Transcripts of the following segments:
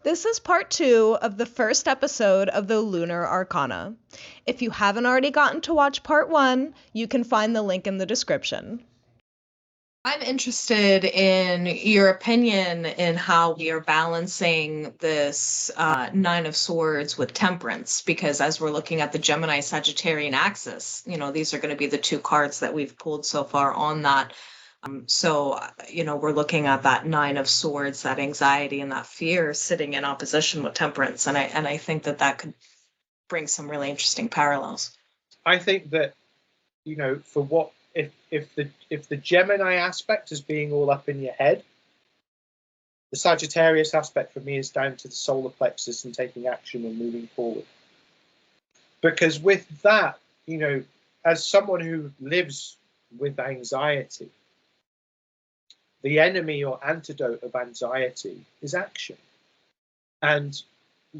This is part 2 of the first episode of the Lunar Arcana. If you haven't already gotten to watch part 1, you can find the link in the description. I'm interested in your opinion in how we are balancing this Nine of Swords with Temperance, because as we're looking at the Gemini-Sagittarian axis, these are going to be the two cards that we've pulled so far on that. We're looking at that Nine of Swords, that anxiety and that fear sitting in opposition with Temperance. And I think that could bring some really interesting parallels. I think that, for what, if the Gemini aspect is being all up in your head, the Sagittarius aspect for me is down to the solar plexus and taking action and moving forward. Because with that, as someone who lives with anxiety, the enemy or antidote of anxiety is action. And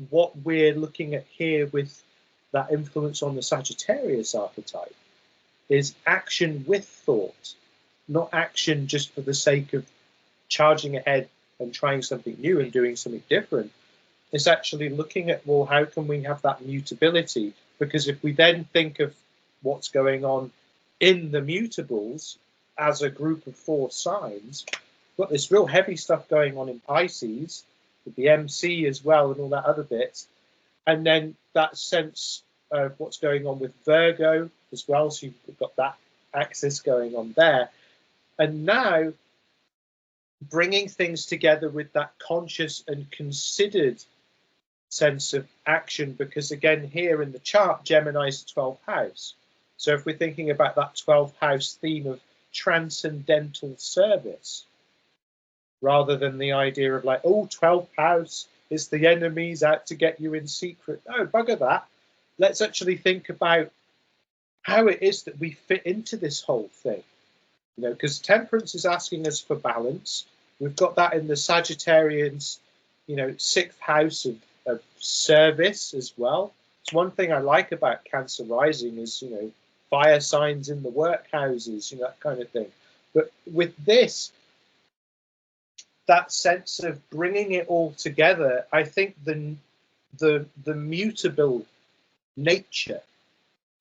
what we're looking at here with that influence on the Sagittarius archetype is action with thought, not action just for the sake of charging ahead and trying something new and doing something different. It's actually looking at, well, how can we have that mutability? Because if we then think of what's going on in the mutables as a group of 4 signs, we've got this real heavy stuff going on in Pisces, with the MC as well and all that other bits. And then that sense of what's going on with Virgo as well. So you've got that axis going on there. And now bringing things together with that conscious and considered sense of action, because again, here in the chart, Gemini is the 12th house. So if we're thinking about that 12th house theme of transcendental service, rather than the idea of like, oh, 12th house is the enemy's out to get you in secret. No, bugger that. Let's actually think about how it is that we fit into this whole thing. Because Temperance is asking us for balance. We've got that in the Sagittarians, 6th house of service as well. It's one thing I like about Cancer rising is, fire signs in the workhouses, that kind of thing. But with this, that sense of bringing it all together, I think the mutable nature,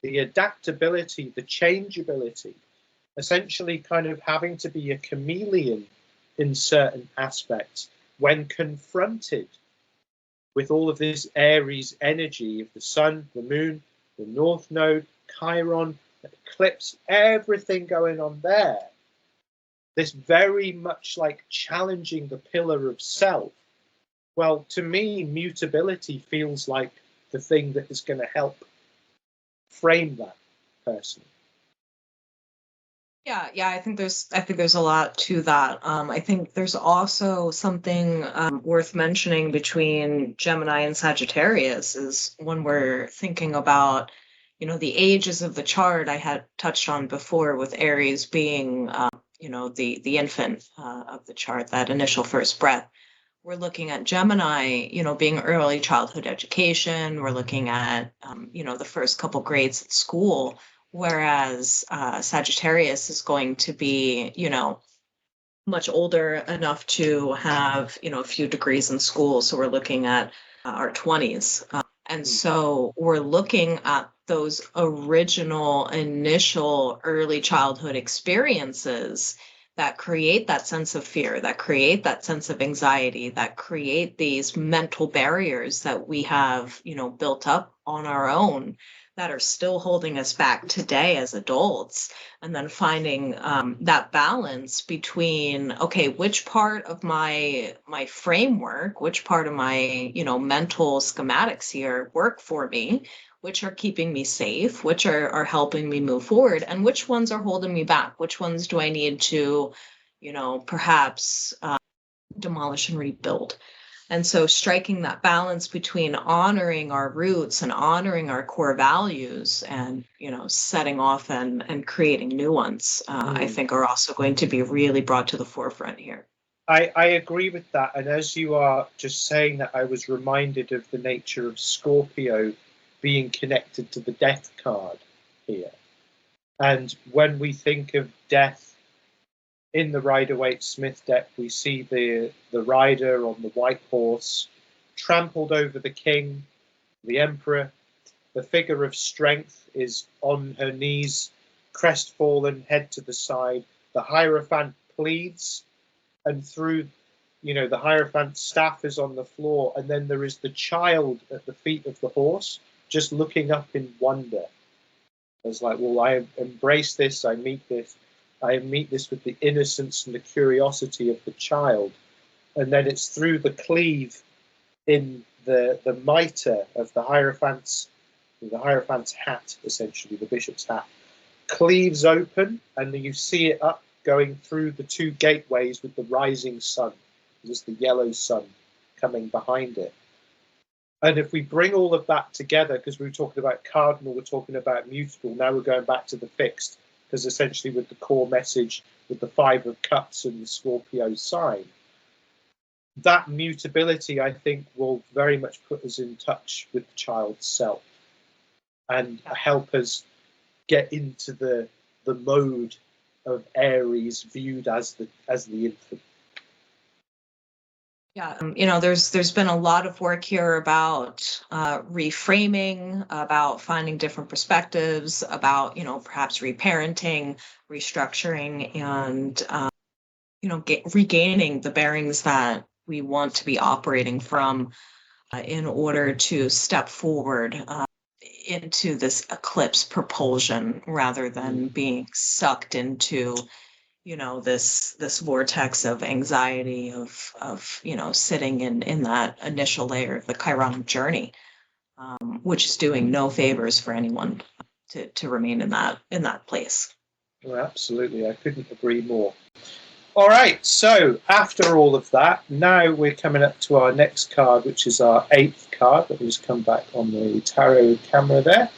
the adaptability, the changeability, essentially kind of having to be a chameleon in certain aspects when confronted with all of this Aries energy of the sun, the moon, the north node, Chiron, the eclipse, everything going on there. This very much like challenging the pillar of self. Well, to me, mutability feels like the thing that is going to help frame that personally. Yeah, I think there's a lot to that. I think there's also something worth mentioning between Gemini and Sagittarius is when we're thinking about, the ages of the chart I had touched on before, with Aries being, the infant of the chart, that initial first breath. We're looking at Gemini, being early childhood education. We're looking at, the first couple grades at school. Whereas Sagittarius is going to be, much older enough to have, a few degrees in school. So we're looking at our 20s. And so we're looking at those original, initial, early childhood experiences that create that sense of fear, that create that sense of anxiety, that create these mental barriers that we have, built up on our own, that are still holding us back today as adults. And then finding that balance between, okay, which part of my framework, which part of my, mental schematics here work for me, which are keeping me safe, which are helping me move forward, and which ones are holding me back, which ones do I need to, perhaps demolish and rebuild. And so striking that balance between honoring our roots and honoring our core values and, setting off and creating new ones, I think are also going to be really brought to the forefront here. I agree with that. And as you are just saying that, I was reminded of the nature of Scorpio being connected to the death card here. And when we think of death in the Rider-Waite-Smith deck, we see the rider on the white horse trampled over the king, the emperor. The figure of strength is on her knees, crestfallen, head to the side. The Hierophant pleads, and through, the Hierophant's staff is on the floor, and then there is the child at the feet of the horse, just looking up in wonder. It's like, well, I embrace this, I meet this with the innocence and the curiosity of the child. And then it's through the cleave in the mitre of the Hierophant's hat, essentially, the bishop's hat, cleaves open, and you see it up going through the two gateways with the rising sun. Just the yellow sun coming behind it. And if we bring all of that together, because we were talking about cardinal, we're talking about mutable, now we're going back to the fixed, because essentially with the core message, with the Five of Cups and the Scorpio sign, that mutability, I think, will very much put us in touch with the child's self and help us get into the mode of Aries viewed as the infant. Yeah, there's been a lot of work here about reframing, about finding different perspectives, about perhaps reparenting, restructuring, and regaining the bearings that we want to be operating from in order to step forward into this eclipse propulsion, rather than being sucked into this vortex of anxiety of sitting in that initial layer of the chironic journey, which is doing no favors for anyone to remain in that place. Well, absolutely, I couldn't agree more. All right, so after all of that, now we're coming up to our next card, which is our 8th card. Let me just come back on the tarot camera there.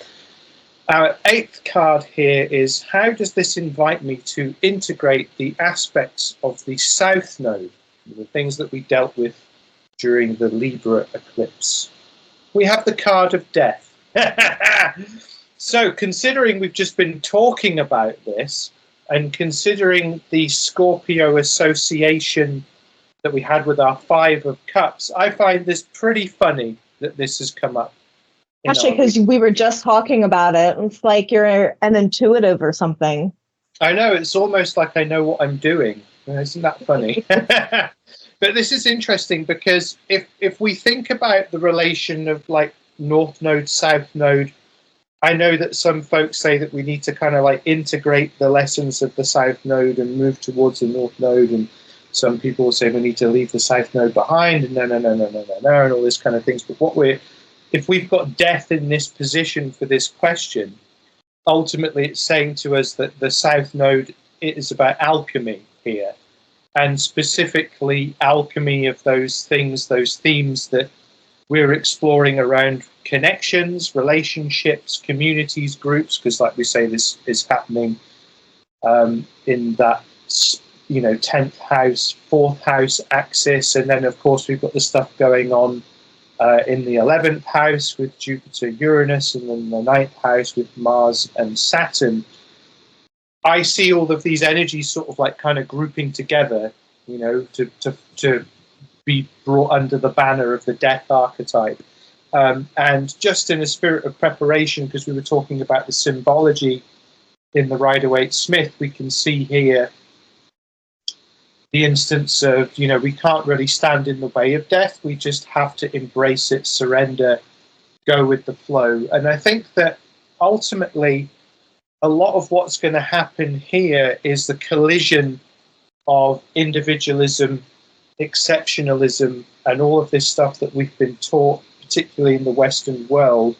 Our 8th card here is, how does this invite me to integrate the aspects of the South Node, the things that we dealt with during the Libra eclipse? We have the card of death. So considering we've just been talking about this, and considering the Scorpio association that we had with our Five of Cups, I find this pretty funny that this has come up. Actually, because we were just talking about it. It's like you're an intuitive or something. I know, it's almost like I know what I'm doing. Isn't that funny? But this is interesting because if we think about the relation of like North Node, South Node, I know that some folks say that we need to kind of like integrate the lessons of the South Node and move towards the North Node, and some people say we need to leave the South Node behind, and no, and all this kind of things. But if we've got death in this position for this question, ultimately it's saying to us that the South Node is about alchemy here, and specifically alchemy of those things, those themes that we're exploring around connections, relationships, communities, groups, because like we say, this is happening in that 10th house, 4th house axis, and then of course we've got the stuff going on in the 11th house with Jupiter, Uranus, and then the 9th house with Mars and Saturn. I see all of these energies sort of like kind of grouping together, to be brought under the banner of the death archetype. And just in a spirit of preparation, because we were talking about the symbology in the Rider-Waite-Smith, we can see here the instance of, we can't really stand in the way of death. We just have to embrace it, surrender, go with the flow. And I think that ultimately a lot of what's going to happen here is the collision of individualism, exceptionalism, and all of this stuff that we've been taught, particularly in the Western world,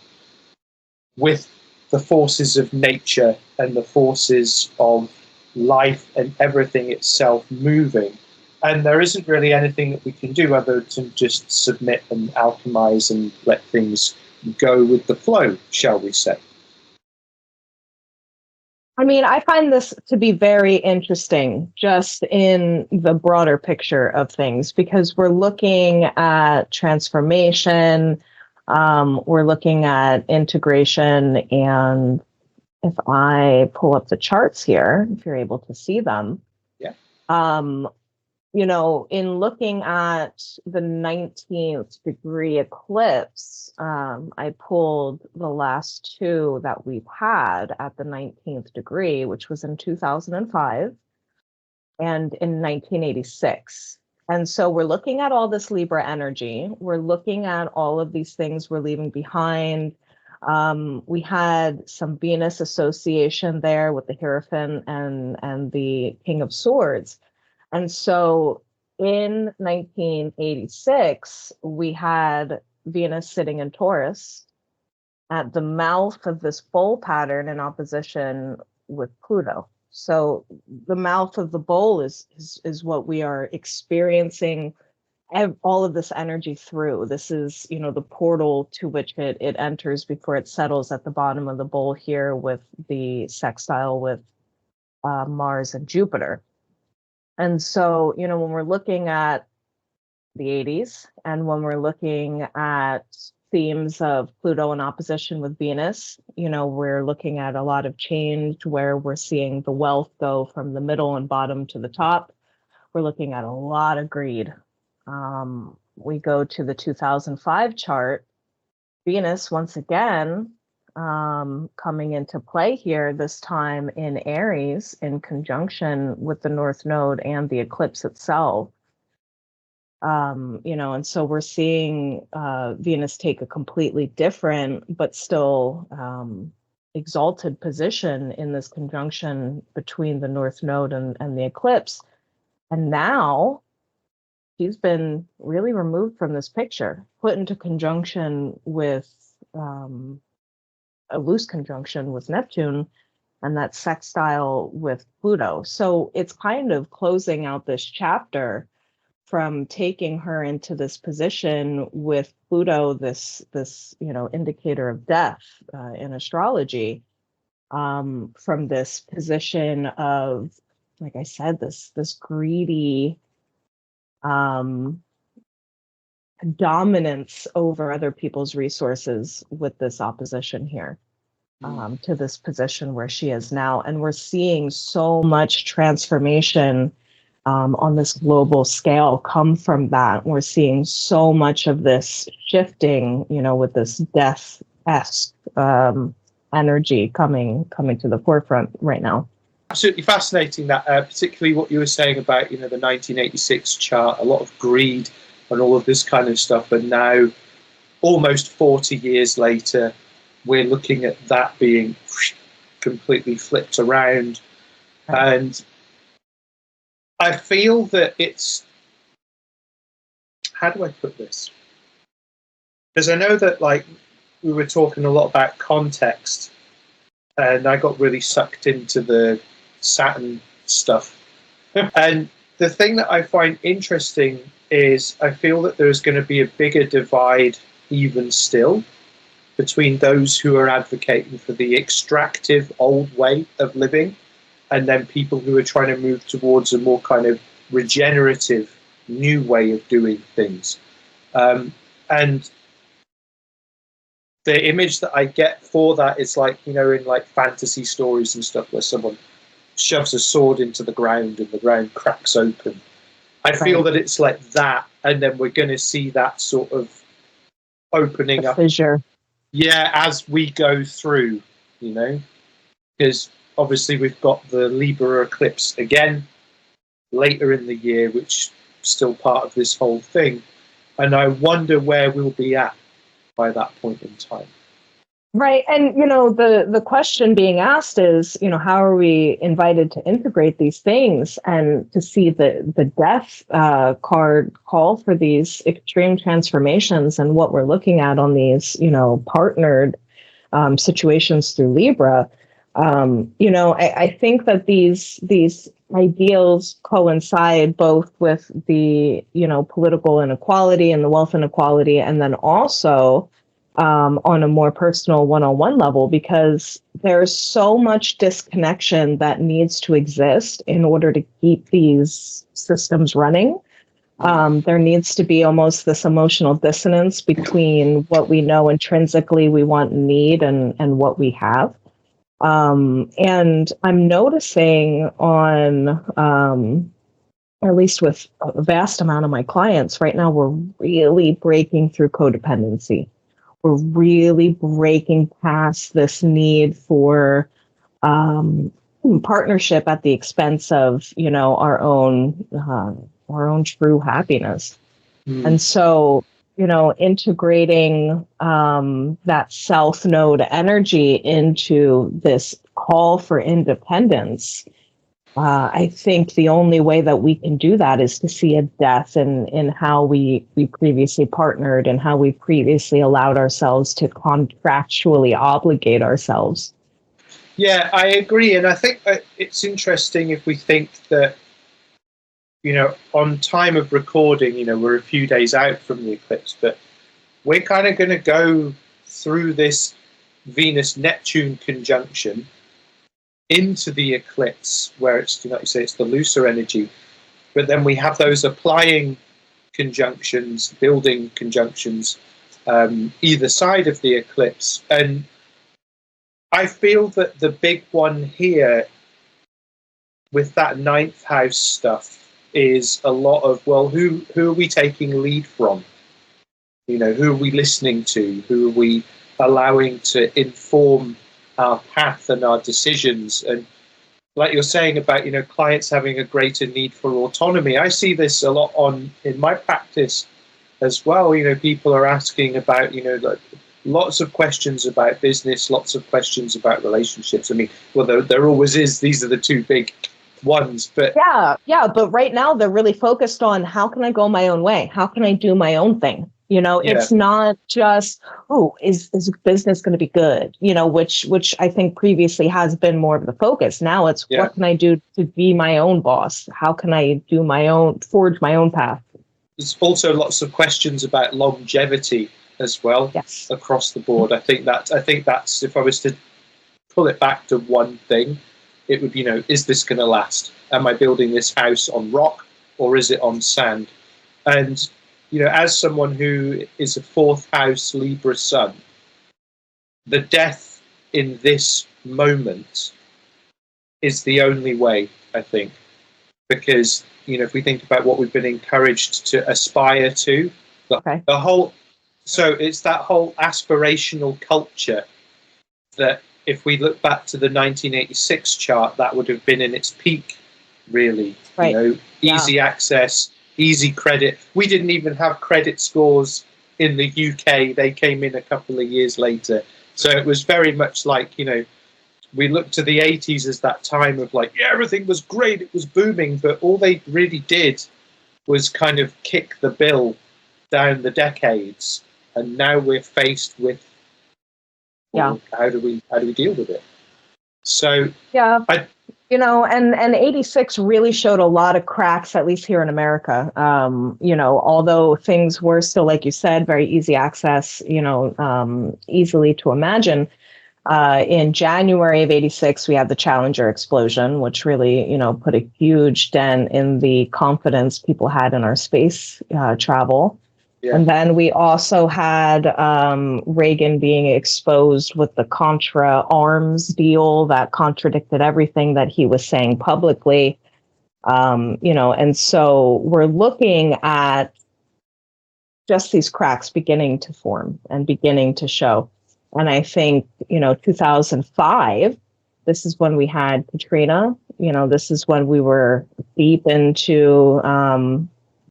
with the forces of nature and the forces of life and everything itself moving. And there isn't really anything that we can do other than just submit and alchemize and let things go with the flow, shall we say. I mean, I find this to be very interesting just in the broader picture of things, because we're looking at transformation, we're looking at integration, and if I pull up the charts here, if you're able to see them, yeah. in looking at the 19th degree eclipse, I pulled the last two that we've had at the 19th degree, which was in 2005 and in 1986. And so we're looking at all this Libra energy. We're looking at all of these things we're leaving behind. We had some Venus association there with the Hierophant and the King of Swords. And so in 1986, we had Venus sitting in Taurus at the mouth of this bowl pattern in opposition with Pluto. So the mouth of the bowl is what we are experiencing all of this energy through. This is, the portal to which it enters before it settles at the bottom of the bowl here with the sextile with Mars and Jupiter. And so, when we're looking at the 80s and when we're looking at themes of Pluto in opposition with Venus, we're looking at a lot of change where we're seeing the wealth go from the middle and bottom to the top. We're looking at a lot of greed. We go to the 2005 chart, Venus once again coming into play here, this time in Aries in conjunction with the North Node and the eclipse itself. And so we're seeing Venus take a completely different but still exalted position in this conjunction between the North Node and the eclipse. And now she's been really removed from this picture, put into conjunction with a loose conjunction with Neptune and that sextile with Pluto. So it's kind of closing out this chapter from taking her into this position with Pluto, this indicator of death in astrology, from this position of, like I said, this greedy dominance over other people's resources with this opposition here to this position where she is now. And we're seeing so much transformation on this global scale come from that. We're seeing so much of this shifting, with this death-esque energy coming to the forefront right now. Absolutely fascinating that, particularly what you were saying about, the 1986 chart, a lot of greed and all of this kind of stuff. And now, almost 40 years later, we're looking at that being completely flipped around. And I feel that it's, how do I put this? Because I know that, we were talking a lot about context, and I got really sucked into the Saturn stuff. And the thing that I find interesting is I feel that there's going to be a bigger divide even still between those who are advocating for the extractive old way of living and then people who are trying to move towards a more kind of regenerative new way of doing things. And the image that I get for that is in fantasy stories and stuff where someone shoves a sword into the ground and the ground cracks open. I feel that it's like that, and then we're going to see that sort of opening up. Fissure. Yeah, as we go through, because obviously we've got the Libra eclipse again later in the year, which is still part of this whole thing. And I wonder where we'll be at by that point in time. Right. And, the question being asked is, how are we invited to integrate these things and to see the death card call for these extreme transformations and what we're looking at on these, partnered situations through Libra. I think that these ideals coincide both with the, political inequality and the wealth inequality, and then also on a more personal one-on-one level, because there's so much disconnection that needs to exist in order to keep these systems running. There needs to be almost this emotional dissonance between what we know intrinsically we want and need and what we have. And I'm noticing on at least with a vast amount of my clients right now, we're really breaking through codependency. We're really breaking past this need for partnership at the expense of, our own true happiness. And so, integrating that self node energy into this call for independence, I think the only way that we can do that is to see a death in how we previously partnered and how we previously allowed ourselves to contractually obligate ourselves. Yeah, I agree. And I think it's interesting if we think that, on time of recording, we're a few days out from the eclipse, but we're kind of going to go through this Venus-Neptune conjunction into the eclipse, where it's, like you say, it's the looser energy. But then we have those applying conjunctions, building conjunctions, either side of the eclipse. And I feel that the big one here with that ninth house stuff is a lot of, well, who are we taking lead from? Who are we listening to? Who are we allowing to inform our path and our decisions? And like you're saying about, clients having a greater need for autonomy, I see this a lot in my practice as well. People are asking about, like, lots of questions about business, lots of questions about relationships. I mean, well, there always is. These are the two big ones, but but right now they're really focused on how can I go my own way? How can I do my own thing? It's not just, is business going to be good? Which I think previously has been more of the focus. Now it's what can I do to be my own boss? How can I forge my own path? There's also lots of questions about longevity as well, across the board. I think that's, if I was to pull it back to one thing, it would be, is this going to last? Am I building this house on rock or is it on sand? And, as someone who is a fourth house Libra sun, the death in this moment is the only way, I think, because, if we think about what we've been encouraged to aspire to, the whole, so it's that whole aspirational culture that, if we look back to the 1986 chart, that would have been in its peak, really. Right. Easy access, easy credit. We didn't even have credit scores in the UK. They came in a couple of years later. So it was very much like, we looked to the 80s as that time of like, everything was great, it was booming, but all they really did was kind of kick the bill down the decades. And now we're faced with, how do we deal with it? So and 86 really showed a lot of cracks, at least here in America. Although things were still, like you said, very easy access, easily to imagine. In January of 86, we had the Challenger explosion, which really, put a huge dent in the confidence people had in our space travel. Yeah. And then we also had Reagan being exposed with the Contra arms deal that contradicted everything that he was saying publicly. And so we're looking at just these cracks beginning to form and beginning to show. And I think, 2005, this is when we had Katrina. This is when we were deep into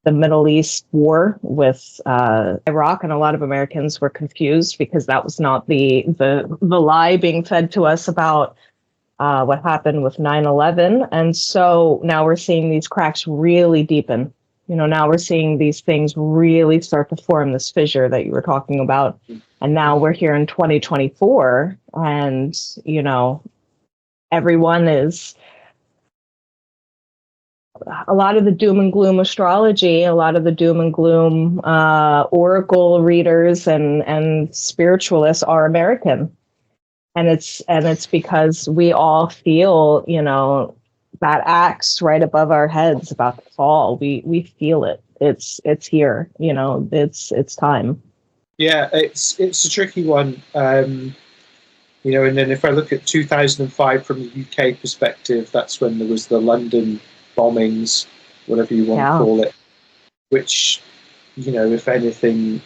the Middle East war with Iraq, and a lot of Americans were confused because that was not the lie being fed to us about what happened with 9/11. And so now we're seeing these cracks really deepen. Now we're seeing these things really start to form, this fissure that you were talking about. And now we're here in 2024, and, everyone is, a lot of the doom and gloom astrology, a lot of the doom and gloom oracle readers and spiritualists are American. And it's because we all feel, that axe right above our heads about to fall. We feel it. It's here. It's time. Yeah, it's a tricky one. And then if I look at 2005 from the UK perspective, that's when there was the London bombings, whatever you want to call it, which, if anything,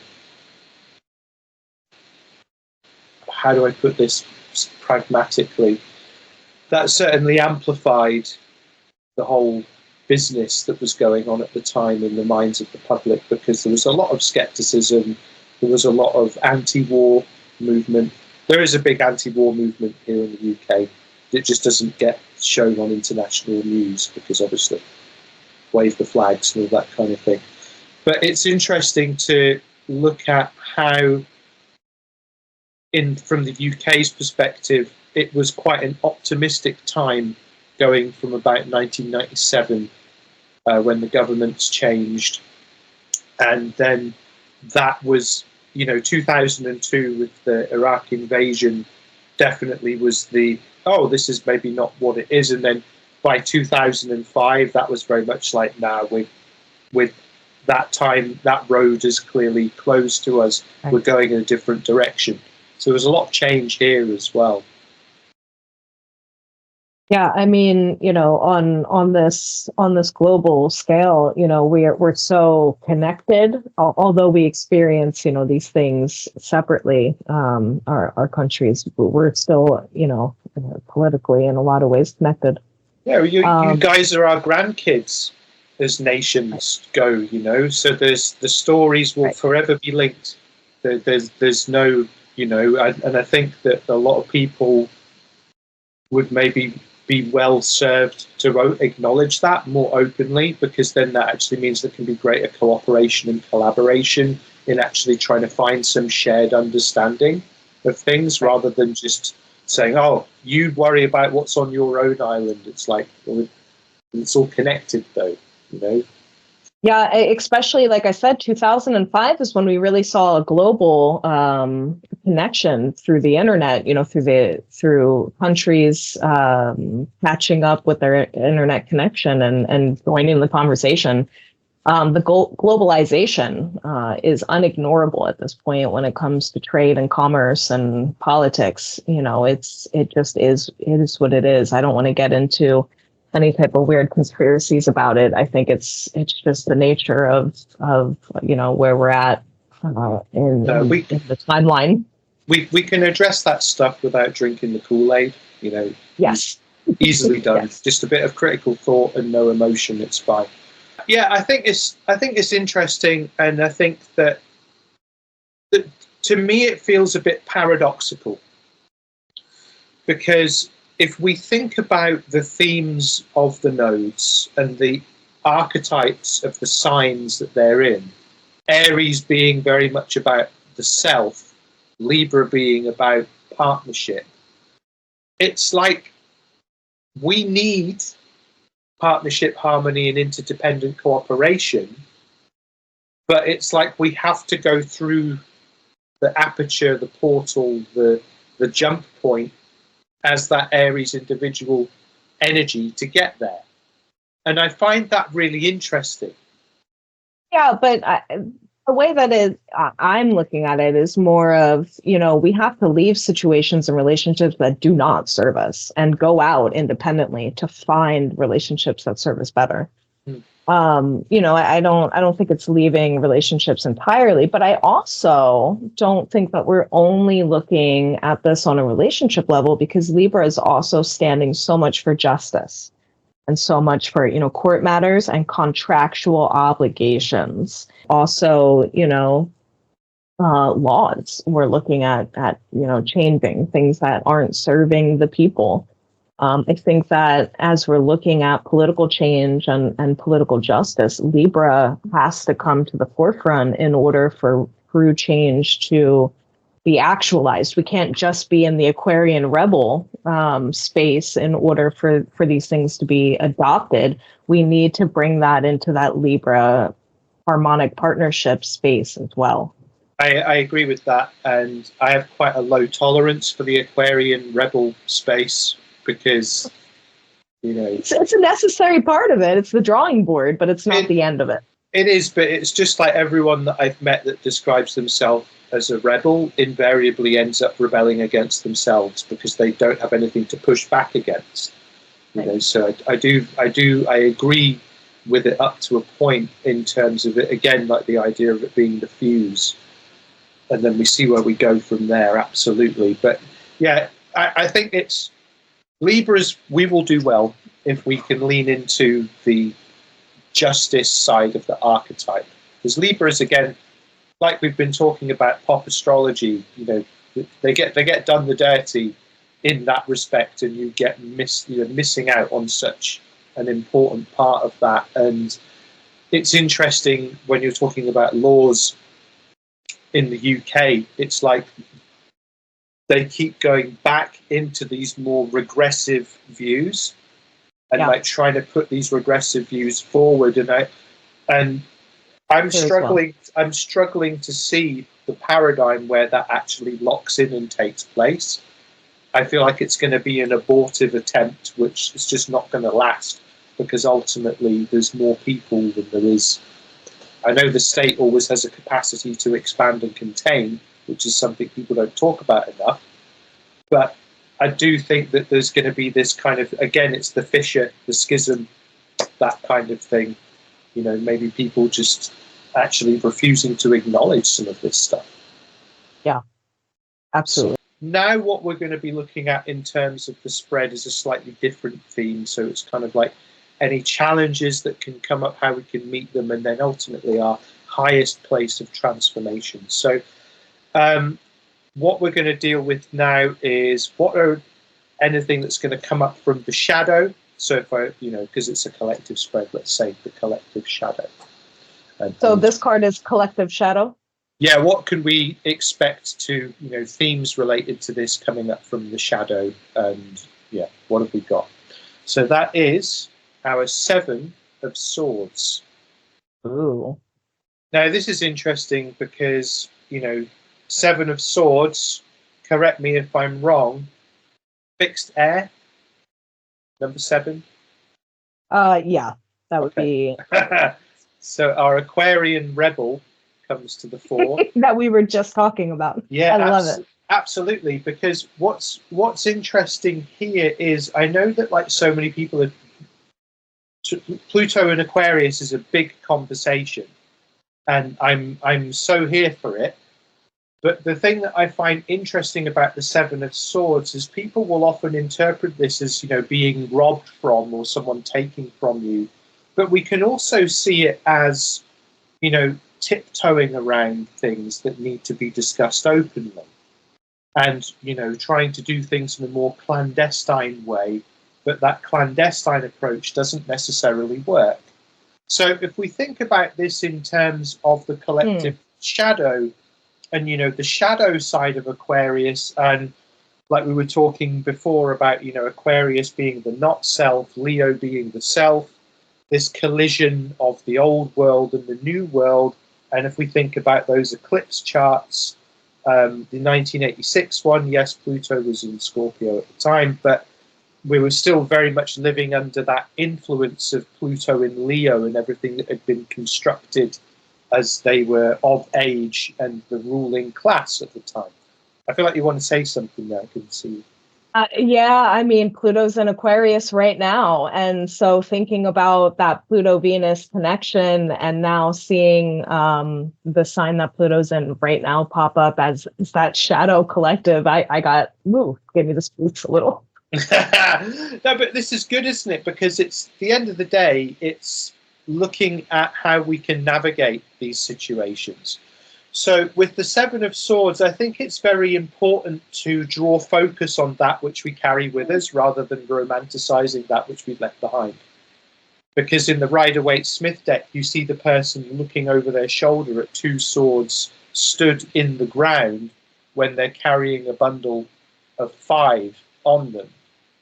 how do I put this pragmatically? That certainly amplified the whole business that was going on at the time in the minds of the public, because there was a lot of skepticism, there was a lot of anti-war movement. There is a big anti-war movement here in the UK that just doesn't get shown on international news because obviously wave the flags and all that kind of thing. But it's interesting to look at how, from the UK's perspective, it was quite an optimistic time going from about 1997 when the governments changed. And then that was, 2002 with the Iraq invasion definitely was this is maybe not what it is. And then by 2005, that was very much like, with that time, that road is clearly closed to us. Right. We're going in a different direction. So there's a lot of change here as well. Yeah, I mean, on this global scale, we're so connected. Although we experience, these things separately, our countries, we're still, politically in a lot of ways connected. Yeah, you guys are our grandkids as nations go. So the stories will forever be linked. There's no, and I think that a lot of people would maybe be well served to acknowledge that more openly, because then that actually means there can be greater cooperation and collaboration in actually trying to find some shared understanding of things, rather than just saying, oh, you worry about what's on your own island. It's like, well, it's all connected though, Yeah, especially, like I said, 2005 is when we really saw a global connection through the internet, through countries catching up with their internet connection and joining the conversation. The globalization is unignorable at this point when it comes to trade and commerce and politics. It is what it is. I don't want to get into any type of weird conspiracies about it. I think it's just the nature of where we're at in the timeline. We can address that stuff without drinking the Kool-Aid. Yes, easily done. Yes. Just a bit of critical thought and no emotion. It's fine. Yeah, I think it's interesting, and I think that to me it feels a bit paradoxical, because if we think about the themes of the nodes and the archetypes of the signs that they're in, Aries being very much about the self, Libra being about partnership, it's like we need partnership, harmony, and interdependent cooperation, but it's like we have to go through the aperture, the portal, the jump point as that Aries individual energy to get there. And I find that really interesting. Yeah, but the way that I'm looking at it is more of, we have to leave situations and relationships that do not serve us and go out independently to find relationships that serve us better. I don't think it's leaving relationships entirely, but I also don't think that we're only looking at this on a relationship level, because Libra is also standing so much for justice and so much for, court matters and contractual obligations. Also, laws. We're looking at changing things that aren't serving the people. I think that as we're looking at political change and political justice, Libra has to come to the forefront in order for true change to be actualized. We can't just be in the Aquarian rebel space in order for these things to be adopted. We need to bring that into that Libra harmonic partnership space as well. I agree with that, and I have quite a low tolerance for the Aquarian rebel space, because it's a necessary part of it. It's the drawing board, but it's not the end of it. It is, but it's just like everyone that I've met that describes themselves as a rebel invariably ends up rebelling against themselves because they don't have anything to push back against. So I agree with it up to a point in terms of it, again, like the idea of it being the fuse. And then we see where we go from there, absolutely. But yeah, I think it's Libras, we will do well if we can lean into the justice side of the archetype. Because Libras, again, like we've been talking about pop astrology, they get done the dirty in that respect, and you get missing out on such an important part of that. And it's interesting when you're talking about laws in the UK, it's like they keep going back into these more regressive views and like trying to put these regressive views forward. And I'm struggling to see the paradigm where that actually locks in and takes place. I feel like it's going to be an abortive attempt, which is just not going to last, because ultimately there's more people than there is. I know the state always has a capacity to expand and contain, which is something people don't talk about enough. But I do think that there's going to be this kind of, again, it's the fissure, the schism, that kind of thing. Maybe people just actually refusing to acknowledge some of this stuff. Yeah, absolutely. So now what we're going to be looking at in terms of the spread is a slightly different theme. So it's kind of like any challenges that can come up, how we can meet them, and then ultimately our highest place of transformation. So what we're going to deal with now is what are anything that's going to come up from the shadow. So if because it's a collective spread, let's say the collective shadow. So this card is collective shadow? Yeah, what can we expect to, themes related to this coming up from the shadow, and yeah, what have we got? So that is our 7 of Swords. Ooh. Now this is interesting because, 7 of Swords, correct me if I'm wrong, fixed air, number 7? Yeah, that would be... So our Aquarian rebel comes to the fore. That we were just talking about. Yeah, I love it. Absolutely, because what's interesting here is I know that like so many people are, Pluto and Aquarius is a big conversation, and I'm so here for it. But the thing that I find interesting about the 7 of Swords is people will often interpret this as being robbed from or someone taking from you. But we can also see it as, tiptoeing around things that need to be discussed openly. And, trying to do things in a more clandestine way. But that clandestine approach doesn't necessarily work. So if we think about this in terms of the collective shadow, and, the shadow side of Aquarius, and like we were talking before about, Aquarius being the not self, Leo being the self, this collision of the old world and the new world. And if we think about those eclipse charts, the 1986 one, yes, Pluto was in Scorpio at the time, but we were still very much living under that influence of Pluto in Leo and everything that had been constructed as they were of age and the ruling class at the time. I feel like you want to say something there, I can see. Yeah, I mean, Pluto's in Aquarius right now. And so thinking about that Pluto-Venus connection and now seeing the sign that Pluto's in right now pop up as that shadow collective, I got, gave me the spooks a little. No, but this is good, isn't it? Because it's the end of the day, it's looking at how we can navigate these situations. So with the 7 of Swords, I think it's very important to draw focus on that which we carry with us rather than romanticizing that which we've left behind. Because in the Rider-Waite-Smith deck, you see the person looking over their shoulder at 2 swords stood in the ground when they're carrying a bundle of 5 on them.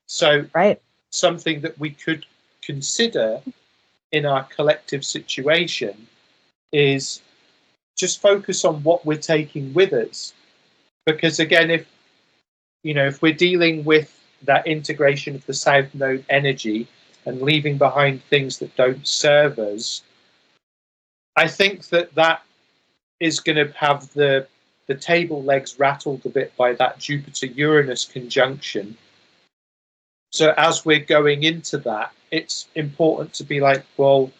So something that we could consider in our collective situation is just focus on what we're taking with us. Because again, if we're dealing with that integration of the South Node energy and leaving behind things that don't serve us, I think that is going to have the table legs rattled a bit by that Jupiter-Uranus conjunction. So as we're going into that, it's important to be like, well,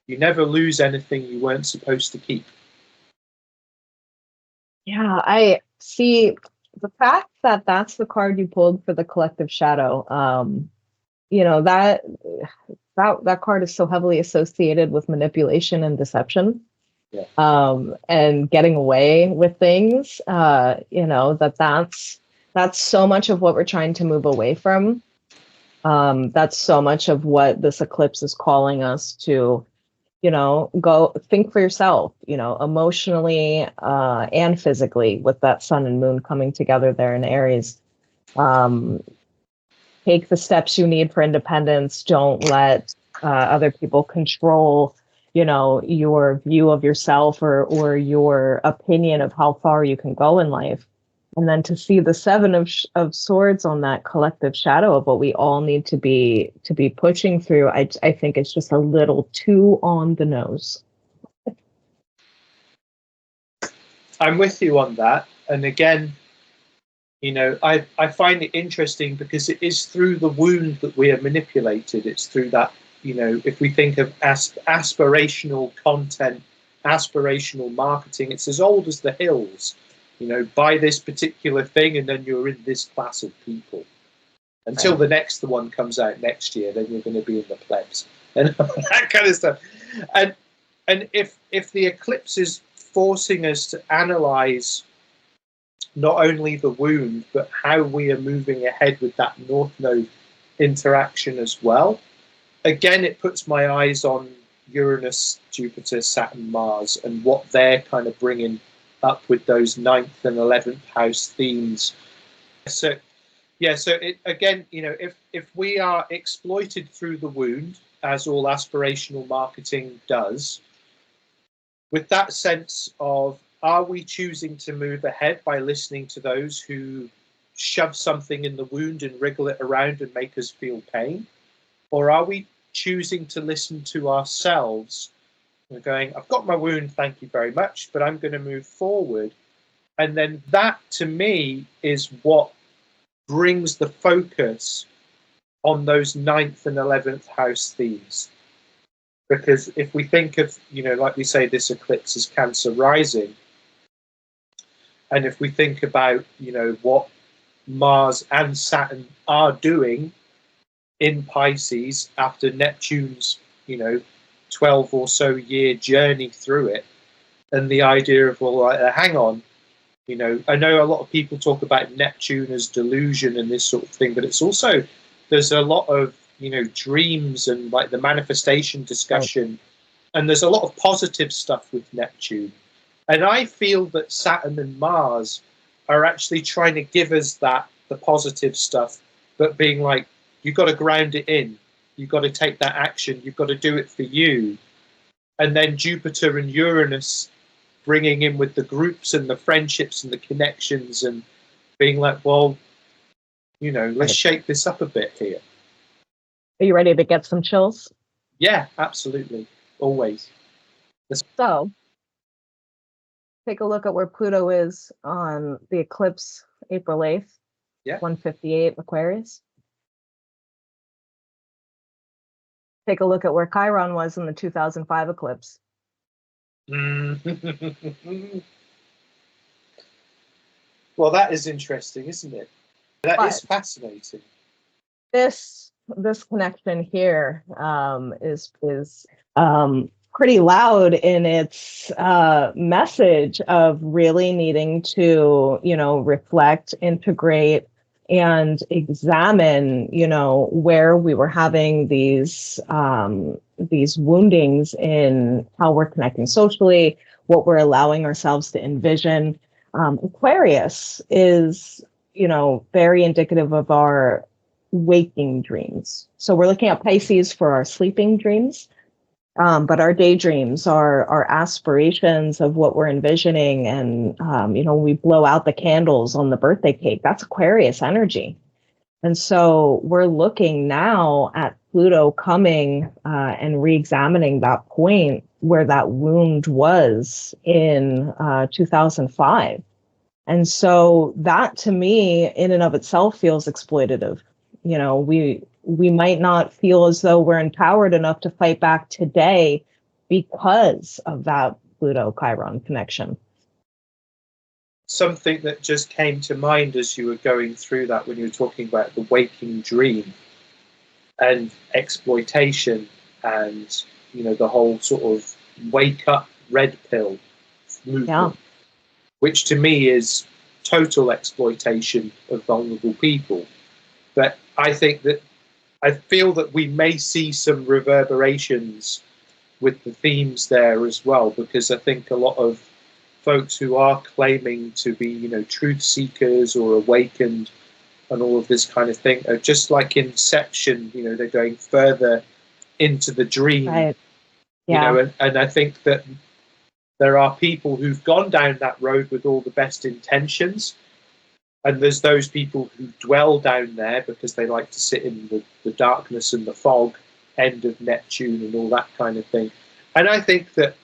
You never lose anything you weren't supposed to keep. Yeah, I see the fact that that's the card you pulled for the collective shadow. That card is so heavily associated with manipulation and deception. Yeah. And getting away with things. That's so much of what we're trying to move away from. That's so much of what this eclipse is calling us to, go think for yourself, emotionally and physically, with that sun and moon coming together there in Aries. Take the steps you need for independence. Don't let other people control, your view of yourself or your opinion of how far you can go in life. And then to see the seven of swords on that collective shadow of what we all need to be pushing through, I think it's just a little too on the nose. I'm with you on that. And again, I find it interesting because it is through the wound that we are manipulated. It's through that, if we think of aspirational content, aspirational marketing, it's as old as the hills. Buy this particular thing and then you're in this class of people. Until Right. the next one comes out next year, then you're going to be in the plebs and that kind of stuff. And if the eclipse is forcing us to analyze not only the wound, but how we are moving ahead with that North Node interaction as well. Again, it puts my eyes on Uranus, Jupiter, Saturn, Mars, and what they're kind of bringing up with those 9th and 11th house themes. So it, again, if we are exploited through the wound, as all aspirational marketing does, with that sense of, are we choosing to move ahead by listening to those who shove something in the wound and wriggle it around and make us feel pain? Or are we choosing to listen to ourselves and going, I've got my wound, thank you very much, but I'm going to move forward. And then that, to me, is what brings the focus on those 9th and 11th house themes. Because if we think of, like we say, this eclipse is Cancer rising, and if we think about, what Mars and Saturn are doing in Pisces after Neptune's, 12 or so year journey through it, and the idea of, well, hang on, I know a lot of people talk about Neptune as delusion and this sort of thing, but it's also, there's a lot of, dreams and like the manifestation discussion, and there's a lot of positive stuff with Neptune. And I feel that Saturn and Mars are actually trying to give us the positive stuff, but being like, you've got to ground it in. You've got to take that action. You've got to do it for you. And then Jupiter and Uranus bringing in with the groups and the friendships and the connections and being like, well, let's shake this up a bit here. Are you ready to get some chills? Yeah, absolutely. Always. So, take a look at where Pluto is on the eclipse, April 8th, 158 Aquarius. Take a look at where Chiron was in the 2005 eclipse. Well, that is interesting, isn't it? That is fascinating. This connection here is pretty loud in its message of really needing to, reflect, integrate, and examine, where we were having these woundings in how we're connecting socially, what we're allowing ourselves to envision. Aquarius is, very indicative of our waking dreams. So we're looking at Pisces for our sleeping dreams. But our daydreams are our aspirations of what we're envisioning. And, we blow out the candles on the birthday cake. That's Aquarius energy. And so we're looking now at Pluto coming and re-examining that point where that wound was in 2005. And so that, to me, in and of itself, feels exploitative. We might not feel as though we're empowered enough to fight back today because of that Pluto-Chiron connection. Something that just came to mind as you were going through that, when you were talking about the waking dream and exploitation, and the whole sort of wake up red pill movement, which to me is total exploitation of vulnerable people. But I feel that we may see some reverberations with the themes there as well, because I think a lot of folks who are claiming to be, truth seekers or awakened and all of this kind of thing are just like Inception, they're going further into the dream. Right. Yeah. And I think that there are people who've gone down that road with all the best intentions, and there's those people who dwell down there because they like to sit in the darkness and the fog end of Neptune and all that kind of thing. And I think that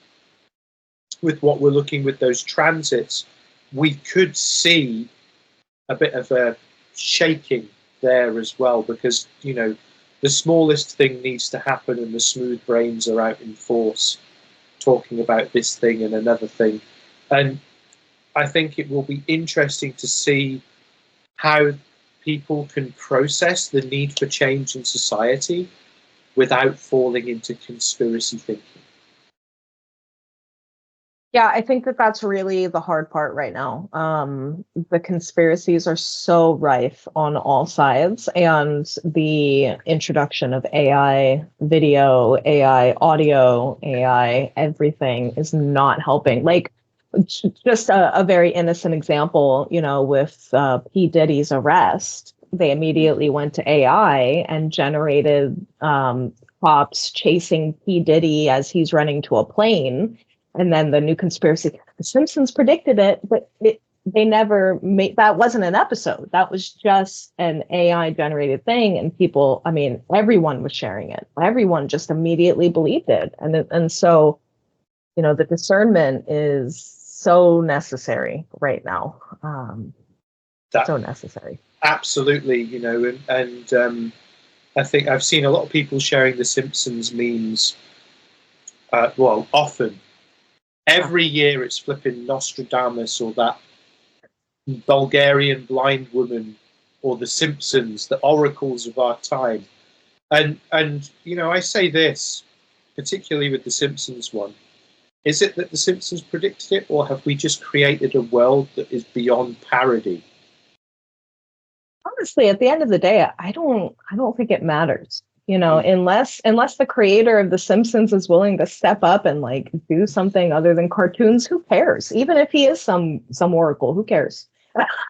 with what we're looking with those transits, we could see a bit of a shaking there as well, because the smallest thing needs to happen and the smooth brains are out in force talking about this thing and another thing. And I think it will be interesting to see how people can process the need for change in society without falling into conspiracy thinking. Yeah, I think that that's really the hard part right now. The conspiracies are so rife on all sides, and the introduction of AI video, AI audio, AI everything is not helping. Like, just a very innocent example, with P. Diddy's arrest, they immediately went to AI and generated cops chasing P. Diddy as he's running to a plane. And then the new conspiracy, The Simpsons predicted it, but they never made, that wasn't an episode. That was just an AI generated thing. And people, everyone was sharing it. Everyone just immediately believed it. And so, the discernment is so necessary right now. So necessary. Absolutely, and I think I've seen a lot of people sharing the Simpsons memes, often. Every year it's flipping Nostradamus or that Bulgarian blind woman or the Simpsons, the oracles of our time. And I say this, particularly with the Simpsons one, is it that the Simpsons predicted it, or have we just created a world that is beyond parody? Honestly, at the end of the day, I don't think it matters. Unless the creator of The Simpsons is willing to step up and do something other than cartoons, who cares? Even if he is some oracle, who cares?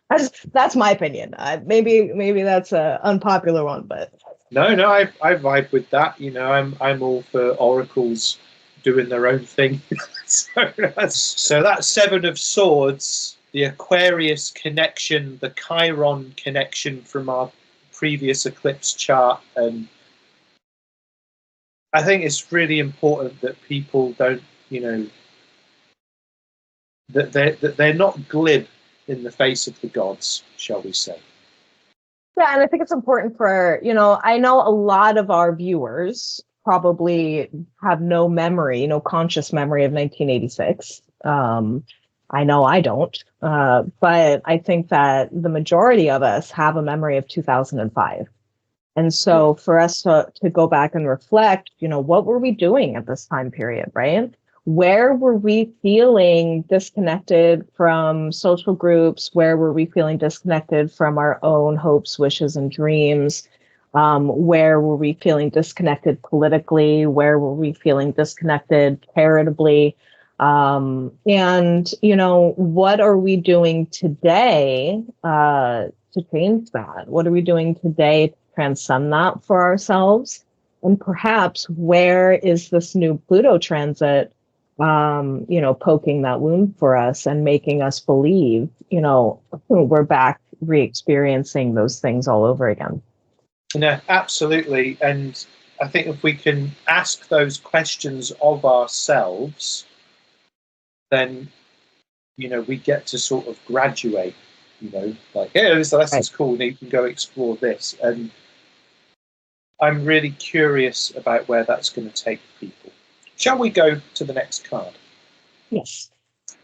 That's my opinion. Maybe that's an unpopular one, but no, I vibe with that. I'm all for oracles doing their own thing. so that Seven of Swords, the Aquarius connection, the Chiron connection from our previous eclipse chart, and I think it's really important that people don't, that they're not glib in the face of the gods, shall we say. Yeah, and I think it's important for, I know a lot of our viewers probably have no memory, no conscious memory of 1986. I know I don't, but I think that the majority of us have a memory of 2005. And so for us to go back and reflect, what were we doing at this time period, right? Where were we feeling disconnected from social groups? Where were we feeling disconnected from our own hopes, wishes, and dreams? Where were we feeling disconnected politically? Where were we feeling disconnected charitably? And, what are we doing today to change that? What are we doing today to transcend that for ourselves? And perhaps where is this new Pluto transit, poking that wound for us and making us believe, we're back re-experiencing those things all over again? No, absolutely. And I think if we can ask those questions of ourselves, then, we get to sort of graduate, this lesson's cool, now you can go explore this. And I'm really curious about where that's going to take people. Shall we go to the next card? Yes.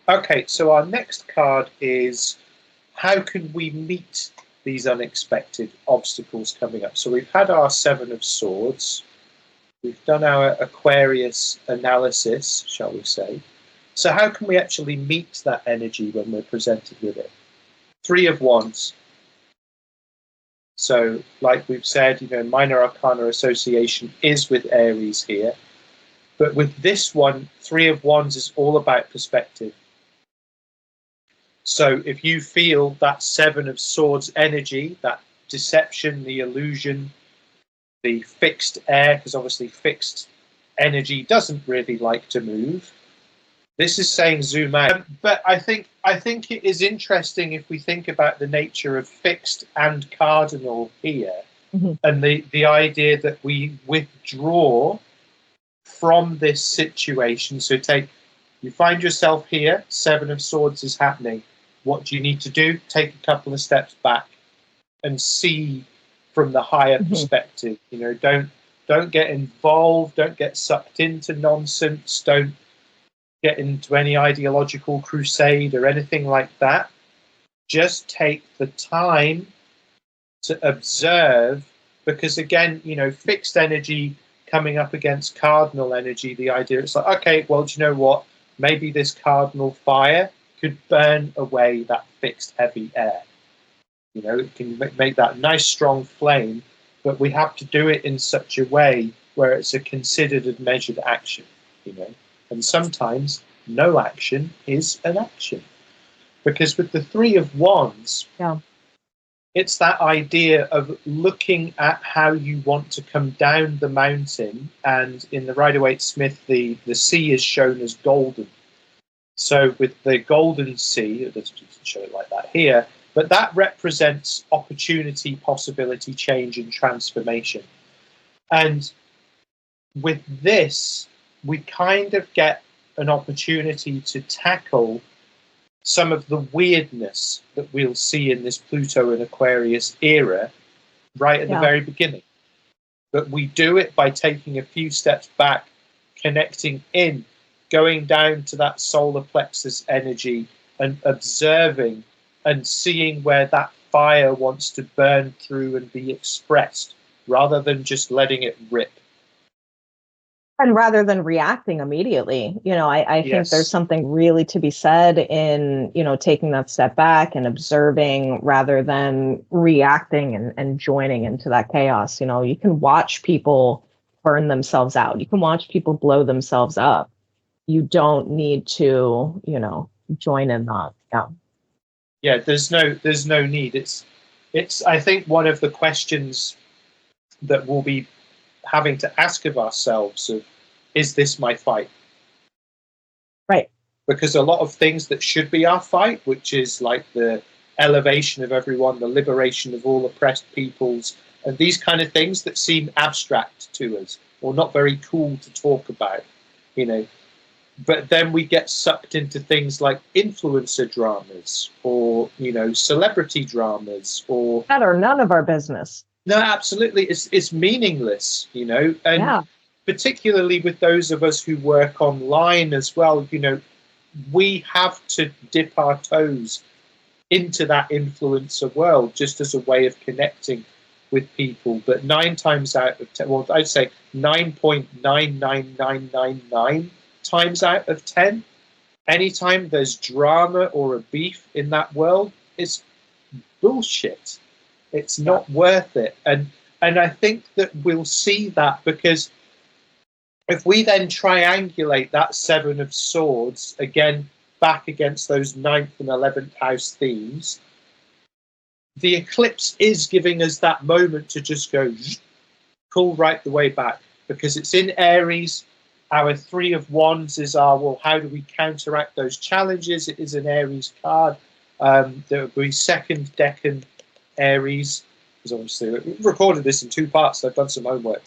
Okay, so our next card is how can we meet these unexpected obstacles coming up? So we've had our Seven of Swords. We've done our Aquarius analysis, shall we say. So how can we actually meet that energy when we're presented with it? Three of Wands. So, like we've said, minor arcana association is with Aries here. But with this one, Three of Wands is all about perspective. So if you feel that Seven of Swords energy, that deception, the illusion, the fixed air, because obviously fixed energy doesn't really like to move. This is saying zoom out. But I think it is interesting if we think about the nature of fixed and cardinal here, and the idea that we withdraw from this situation. So you find yourself here, Seven of Swords is happening. What do you need to do? Take a couple of steps back and see from the higher perspective. Don't get involved, don't get sucked into nonsense, don't get into any ideological crusade or anything like that. Just take the time to observe, because again, fixed energy coming up against cardinal energy, the idea it's like, okay, well, do you know what? Maybe this cardinal fire could burn away that fixed heavy air. It can make that nice strong flame, but we have to do it in such a way where it's a considered and measured action, and sometimes no action is an action. Because with the Three of Wands, it's that idea of looking at how you want to come down the mountain, and in the Rider-Waite-Smith, the sea is shown as golden. So with the golden sea, it doesn't show it like that here, but that represents opportunity, possibility, change, and transformation. And with this, we kind of get an opportunity to tackle some of the weirdness that we'll see in this Pluto and Aquarius era right at the very beginning. But we do it by taking a few steps back, connecting in, going down to that solar plexus energy and observing and seeing where that fire wants to burn through and be expressed, rather than just letting it rip. And rather than reacting immediately, I think there's something really to be said in, taking that step back and observing rather than reacting and joining into that chaos. You can watch people burn themselves out. You can watch people blow themselves up. You don't need to, join in that. Yeah, there's no need. It's I think one of the questions that we'll be having to ask of ourselves of, is this my fight? Right. Because a lot of things that should be our fight, which is like the elevation of everyone, the liberation of all oppressed peoples, and these kind of things that seem abstract to us or not very cool to talk about, But then we get sucked into things like influencer dramas or, celebrity dramas or... That are none of our business. No, absolutely. It's meaningless, and particularly with those of us who work online as well, we have to dip our toes into that influencer world just as a way of connecting with people. But 9 times out of 10, well, I'd say 9.99999 times out of 10, anytime there's drama or a beef in that world, it's bullshit. It's not worth it. And I think that we'll see that, because if we then triangulate that Seven of Swords again back against those 9th and 11th house themes, the eclipse is giving us that moment to just go pull right the way back, because it's in Aries. Our Three of Wands is well, how do we counteract those challenges? It is an Aries card. There will be second decan Aries, because obviously we recorded this in 2 parts, so I've done some homework.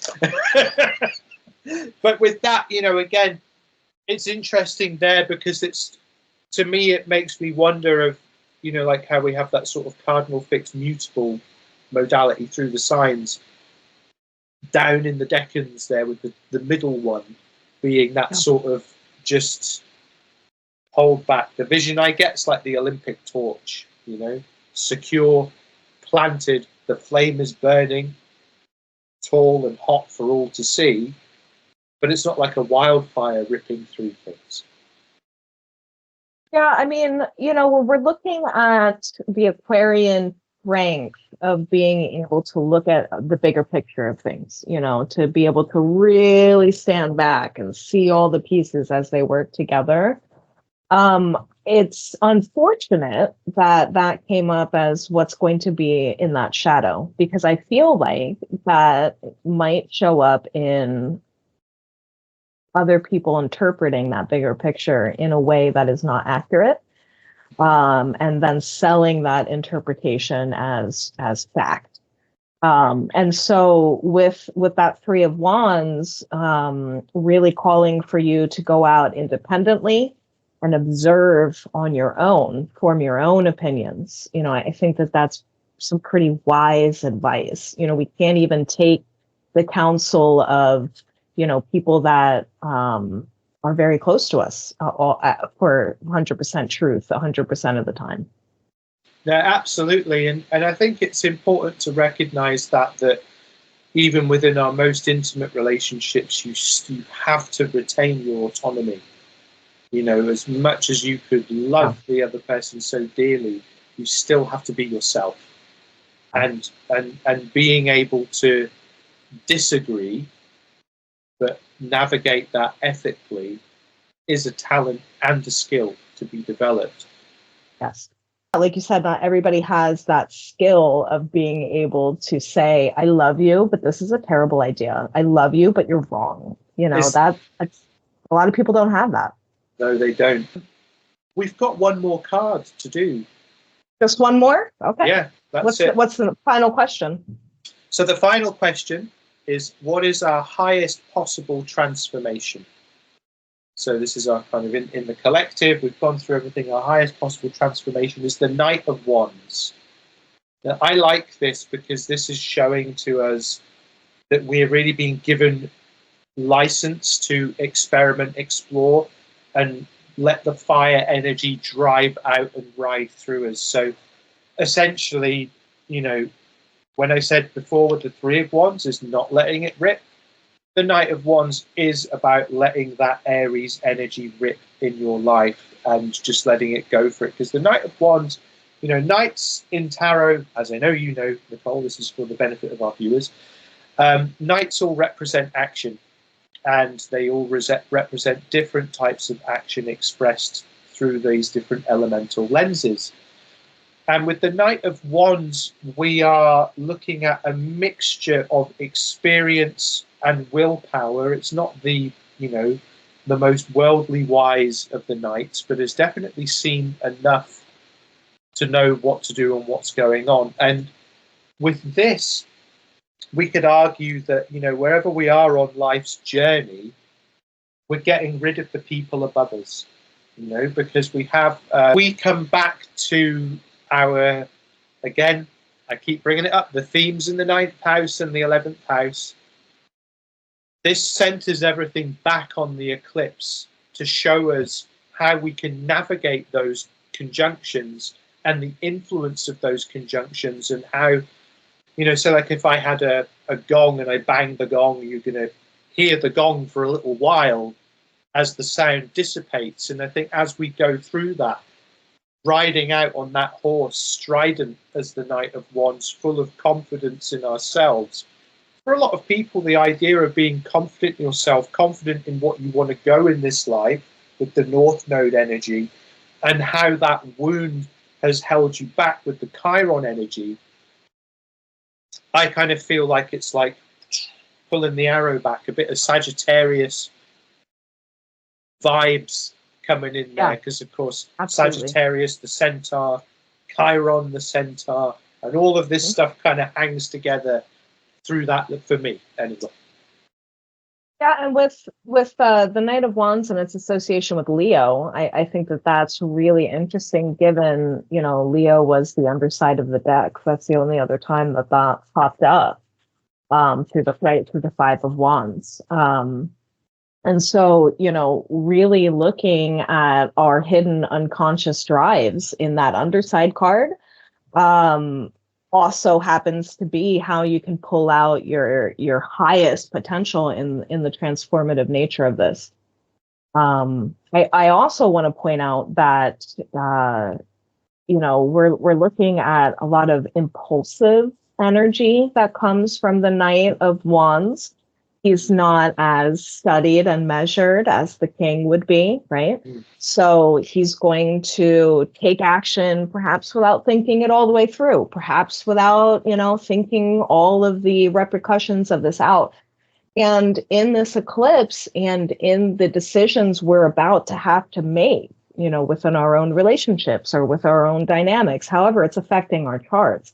But with that, again, it's interesting there, because to me, it makes me wonder of, like how we have that sort of cardinal fixed mutable modality through the signs down in the decans there with the middle one. being that sort of just hold back. The vision I get is like the Olympic torch, you know, secure, planted, the flame is burning, tall and hot for all to see, but it's not like a wildfire ripping through things. Yeah, I mean, you know, when we're looking at the Aquarian strength of being able to look at the bigger picture of things, you know, to be able to really stand back and see all the pieces as they work together. It's unfortunate that that came up as what's going to be in that shadow, because I feel like that might show up in other people interpreting that bigger picture in a way that is not accurate, and then selling that interpretation as fact. And so with that Three of Wands, really calling for you to go out independently and observe on your own, form your own opinions. You know, I think that that's some pretty wise advice. You know, we can't even take the counsel of, you know, people that are very close to us for 100% truth 100% of the time. No, absolutely. And I think it's important to recognize that even within our most intimate relationships, you have to retain your autonomy. You know, as much as you could love the other person so dearly, you still have to be yourself. And being able to disagree, but navigate that ethically, is a talent and a skill to be developed. Yes. Like you said, not everybody has that skill of being able to say, I love you, but this is a terrible idea. I love you, but you're wrong. You know, that's a lot of people don't have that. No, they don't. We've got one more card to do. Just one more? Okay. Yeah, that's it. What's the final question? So the final question is, what is our highest possible transformation? So this is our kind of in the collective. We've gone through everything. Our highest possible transformation is the Knight of Wands. Now, I like this because this is showing to us that we're really being given license to experiment, explore, and let the fire energy drive out and ride through us. So essentially, you know, when I said before with the Three of Wands is not letting it rip, the Knight of Wands is about letting that Aries energy rip in your life and just letting it go for it. Because the Knight of Wands, you know, knights in tarot, as I know you know, Nichole, this is for the benefit of our viewers, knights all represent action, and they all represent different types of action expressed through these different elemental lenses. And with the Knight of Wands, we are looking at a mixture of experience and willpower. It's not the, you know, the most worldly wise of the knights, but has definitely seen enough to know what to do and what's going on. And with this, we could argue that, you know, wherever we are on life's journey, we're getting rid of the people above us, you know, because we have, we come back to our, again, I keep bringing it up, the themes in the 9th house and the 11th house. This centers everything back on the eclipse to show us how we can navigate those conjunctions and the influence of those conjunctions, and how, you know, so like if I had a gong and I banged the gong, you're going to hear the gong for a little while as the sound dissipates. And I think as we go through that, riding out on that horse, strident as the Knight of Wands, full of confidence in ourselves. For a lot of people, the idea of being confident in yourself, confident in what you want to go in this life with the North Node energy, and how that wound has held you back with the Chiron energy, I kind of feel like it's like pulling the arrow back, a bit of Sagittarius vibes coming in there, because of course, absolutely. Sagittarius, the centaur, Chiron, the centaur, and all of this stuff kind of hangs together through that for me, anyway. Yeah, and with the Knight of Wands and its association with Leo, I think that that's really interesting, given, you know, Leo was the underside of the deck. That's the only other time that popped up through the Five of Wands. And so, really looking at our hidden unconscious drives in that underside card um, also happens to be how you can pull out your highest potential in the transformative nature of this. I also want to point out that we're looking at a lot of impulsive energy that comes from the Knight of Wands. He's not as studied and measured as the king would be, right? So he's going to take action perhaps without thinking it all the way through, perhaps without, thinking all of the repercussions of this out. And in this eclipse and in the decisions we're about to have to make, within our own relationships or with our own dynamics, however it's affecting our charts,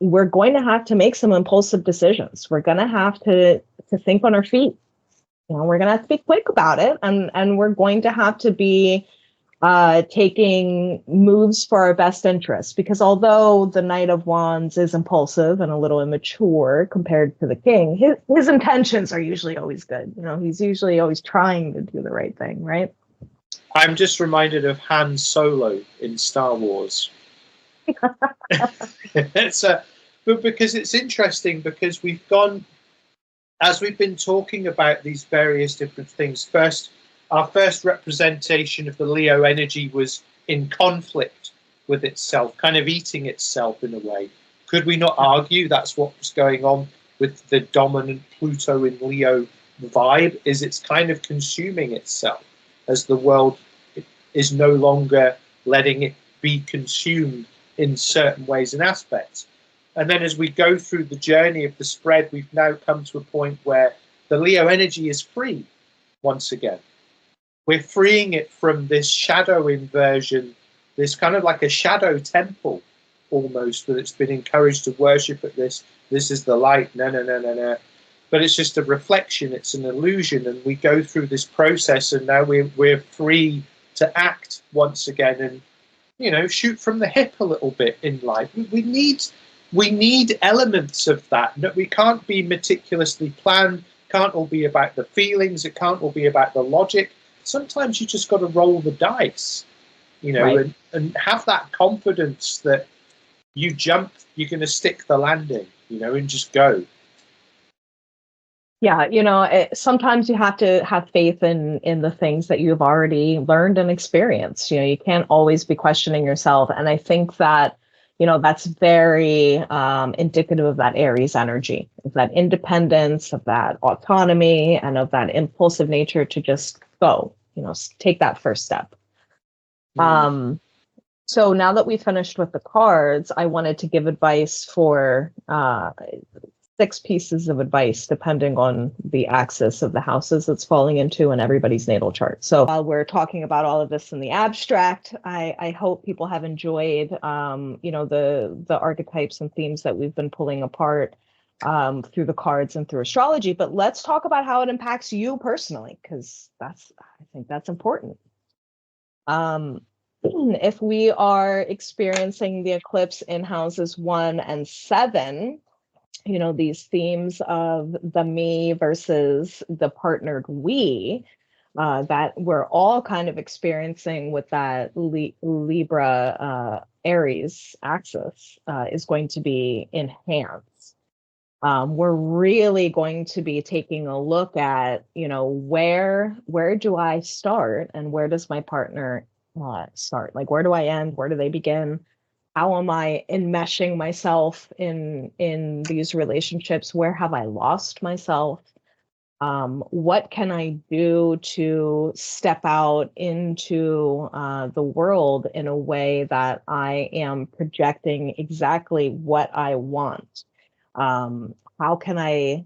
we're going to have to make some impulsive decisions. We're going to have to think on our feet. We're going to have to be quick about it, and we're going to have to be taking moves for our best interests. Because although the Knight of Wands is impulsive and a little immature compared to the King, his intentions are usually always good. He's usually always trying to do the right thing, right? I'm just reminded of Han Solo in Star Wars. But because it's interesting, because we've gone, as we've been talking about these various different things, our first representation of the Leo energy was in conflict with itself, kind of eating itself in a way. Could we not argue that's what was going on with the dominant Pluto in Leo vibe? Is it's kind of consuming itself as the world is no longer letting it be consumed in certain ways and aspects. And then as we go through the journey of the spread, we've now come to a point where the Leo energy is free once again. We're freeing it from this shadow inversion, this kind of like a shadow temple almost, that it's been encouraged to worship at this is the light, no. But it's just a reflection, it's an illusion, and we go through this process, and now we're free to act once again and, shoot from the hip a little bit in life. We need elements of that. No, we can't be meticulously planned, can't all be about the feelings, it can't all be about the logic. Sometimes you just got to roll the dice, right. and have that confidence that you jump, you're going to stick the landing, and just go. Yeah, sometimes you have to have faith in the things that you've already learned and experienced. You can't always be questioning yourself. And I think that, that's very indicative of that Aries energy, of that independence, of that autonomy, and of that impulsive nature to just go, take that first step. So now that we finished with the cards, I wanted to give advice for 6 pieces of advice, depending on the axis of the houses it's falling into and everybody's natal chart. So while we're talking about all of this in the abstract, I hope people have enjoyed, the archetypes and themes that we've been pulling apart through the cards and through astrology. But let's talk about how it impacts you personally, because I think that's important. If we are experiencing the eclipse in houses 1 and 7, these themes of the me versus the partnered we that we're all kind of experiencing with that Libra Aries axis is going to be enhanced. We're really going to be taking a look at, where do I start and where does my partner start? Like, where do I end? Where do they begin? How am I enmeshing myself in these relationships? Where have I lost myself? What can I do to step out into the world in a way that I am projecting exactly what I want? How can I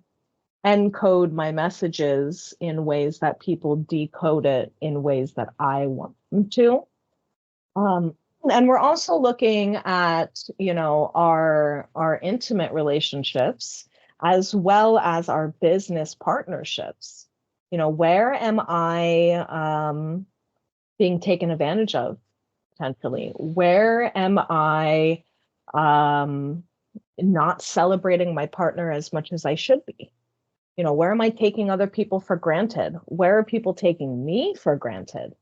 encode my messages in ways that people decode it in ways that I want them to? And we're also looking at, our intimate relationships as well as our business partnerships. Where am I being taken advantage of potentially? Where am I not celebrating my partner as much as I should be? Where am I taking other people for granted? Where are people taking me for granted?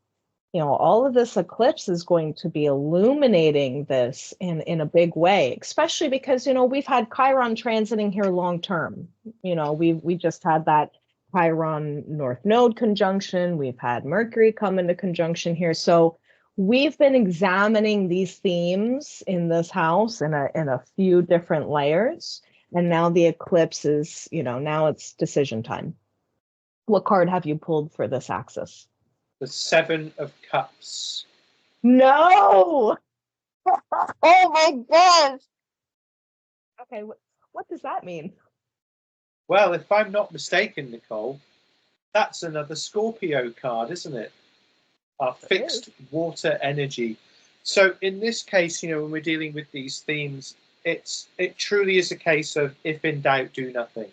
All of this eclipse is going to be illuminating this in a big way, especially because, we've had Chiron transiting here long term. We just had that Chiron North Node conjunction. We've had Mercury come into conjunction here. So we've been examining these themes in this house in a few different layers. And now the eclipse is, now it's decision time. What card have you pulled for this axis? The Seven of Cups. No! Oh my gosh! Okay, what does that mean? Well, if I'm not mistaken, Nichole, that's another Scorpio card, isn't it? Our fixed water energy. So in this case, when we're dealing with these themes, it truly is a case of if in doubt, do nothing.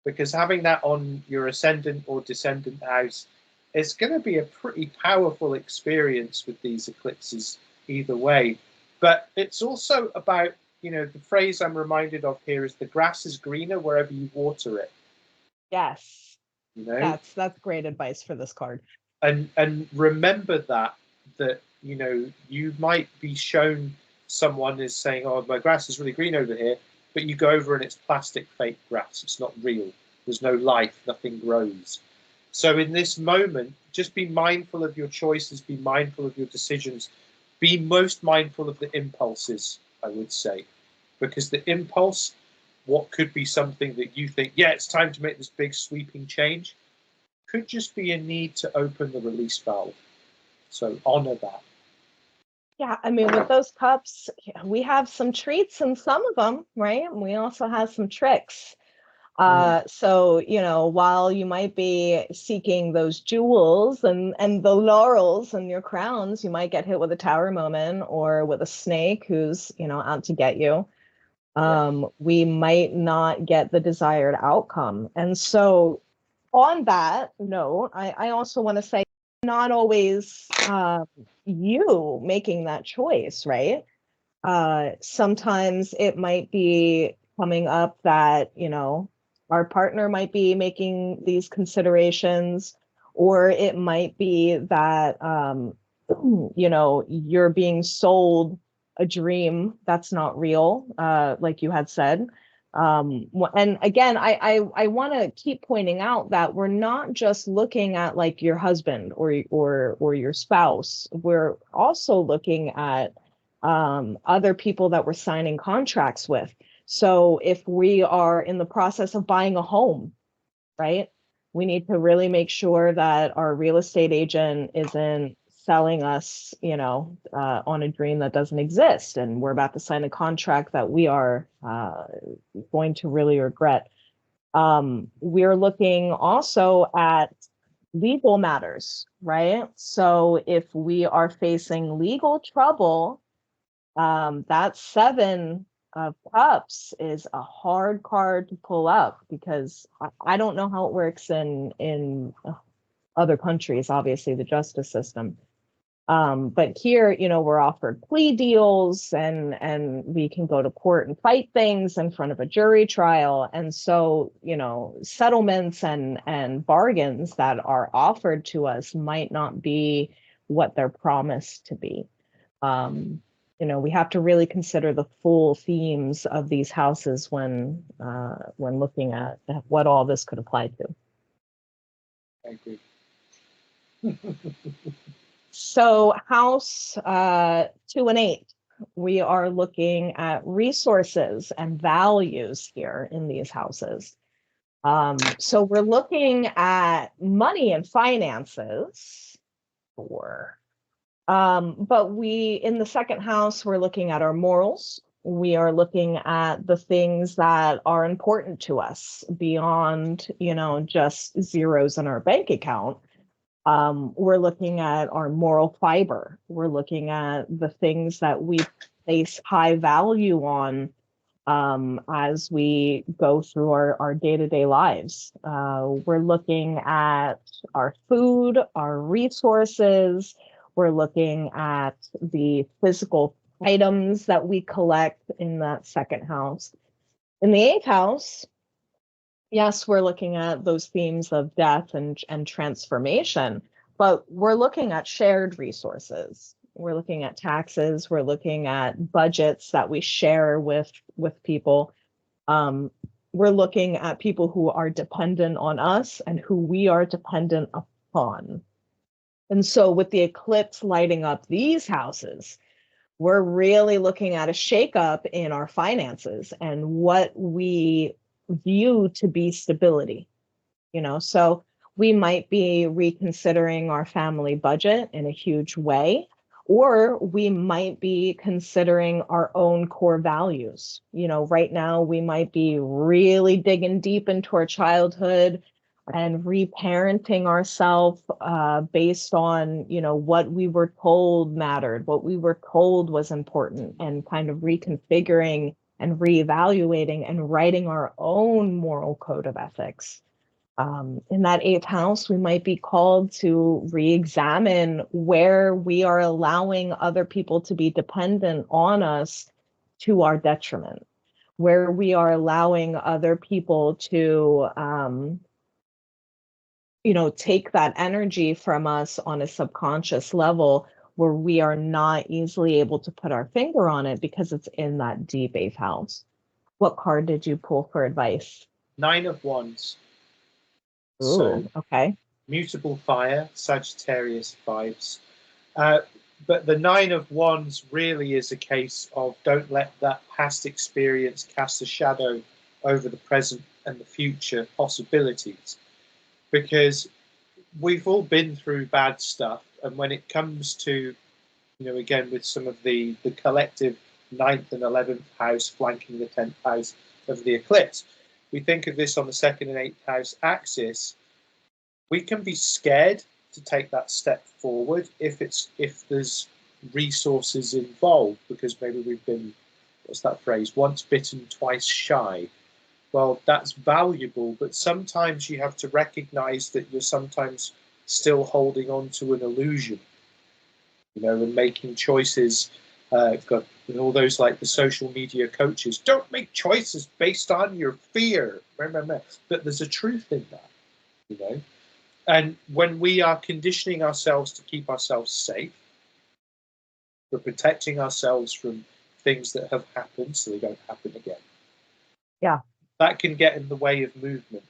Because having that on your ascendant or descendant house, it's going to be a pretty powerful experience with these eclipses either way. But it's also about, the phrase I'm reminded of here is the grass is greener wherever you water it. Yes. That's great advice for this card. And remember that you might be shown someone is saying, oh, my grass is really green over here, but you go over and it's plastic fake grass. It's not real. There's no life. Nothing grows. So in this moment, just be mindful of your choices, be mindful of your decisions, be most mindful of the impulses, I would say. Because the impulse, what could be something that you think, yeah, it's time to make this big sweeping change, could just be a need to open the release valve. So honor that. Yeah, with those cups, we have some treats in some of them, right? And we also have some tricks. So, while you might be seeking those jewels and the laurels and your crowns, you might get hit with a tower moment or with a snake who's, out to get you. We might not get the desired outcome. And so on that note, I also want to say not always you making that choice, right? Sometimes it might be coming up that, our partner might be making these considerations, or it might be that, you're being sold a dream that's not real, like you had said. And again, I want to keep pointing out that we're not just looking at like your husband or your spouse. We're also looking at other people that we're signing contracts with. So if we are in the process of buying a home, right, we need to really make sure that our real estate agent isn't selling us, on a dream that doesn't exist. And we're about to sign a contract that we are going to really regret. We're looking also at legal matters, right? So if we are facing legal trouble, that Seven of Cups is a hard card to pull up because I don't know how it works in other countries, obviously the justice system. But here, we're offered plea deals and we can go to court and fight things in front of a jury trial. And so, settlements and bargains that are offered to us might not be what they're promised to be. We have to really consider the full themes of these houses when looking at what all this could apply to. I agree. So house 2 and 8, we are looking at resources and values here in these houses. So we're looking at money and finances but in the second house, we're looking at our morals. We are looking at the things that are important to us beyond, just zeros in our bank account. We're looking at our moral fiber. We're looking at the things that we place high value on as we go through our day-to-day lives. We're looking at our food, our resources. We're looking at the physical items that we collect in that second house. In the 8th house, yes, we're looking at those themes of death and transformation, but we're looking at shared resources. We're looking at taxes. We're looking at budgets that we share with people. Um, we're looking at people who are dependent on us and who we are dependent upon. And so with the eclipse lighting up these houses, we're really looking at a shakeup in our finances and what we view to be stability. So we might be reconsidering our family budget in a huge way, or we might be considering our own core values. Right now we might be really digging deep into our childhood and reparenting ourselves based on what we were told mattered, what we were told was important, and kind of reconfiguring and reevaluating and writing our own moral code of ethics. In that eighth house, we might be called to re-examine where we are allowing other people to be dependent on us to our detriment, where we are allowing other people to take that energy from us on a subconscious level, where we are not easily able to put our finger on it because it's in that deep eighth house. What card did you pull for advice? 9 of Wands. Ooh, So, okay. mutable fire, Sagittarius vibes. But the 9 of Wands really is a case of don't let that past experience cast a shadow over the present and the future possibilities. Because we've all been through bad stuff. And when it comes to, again, with some of the collective 9th and 11th house flanking the 10th house of the eclipse, we think of this on the 2nd and 8th house axis, we can be scared to take that step forward if there's resources involved, because maybe we've been, what's that phrase, once bitten, twice shy. Well, that's valuable, but sometimes you have to recognize that you're sometimes still holding on to an illusion, and making choices. And all those like the social media coaches, don't make choices based on your fear. But there's a truth in that, And when we are conditioning ourselves to keep ourselves safe, we're protecting ourselves from things that have happened so they don't happen again. Yeah. That can get in the way of movement.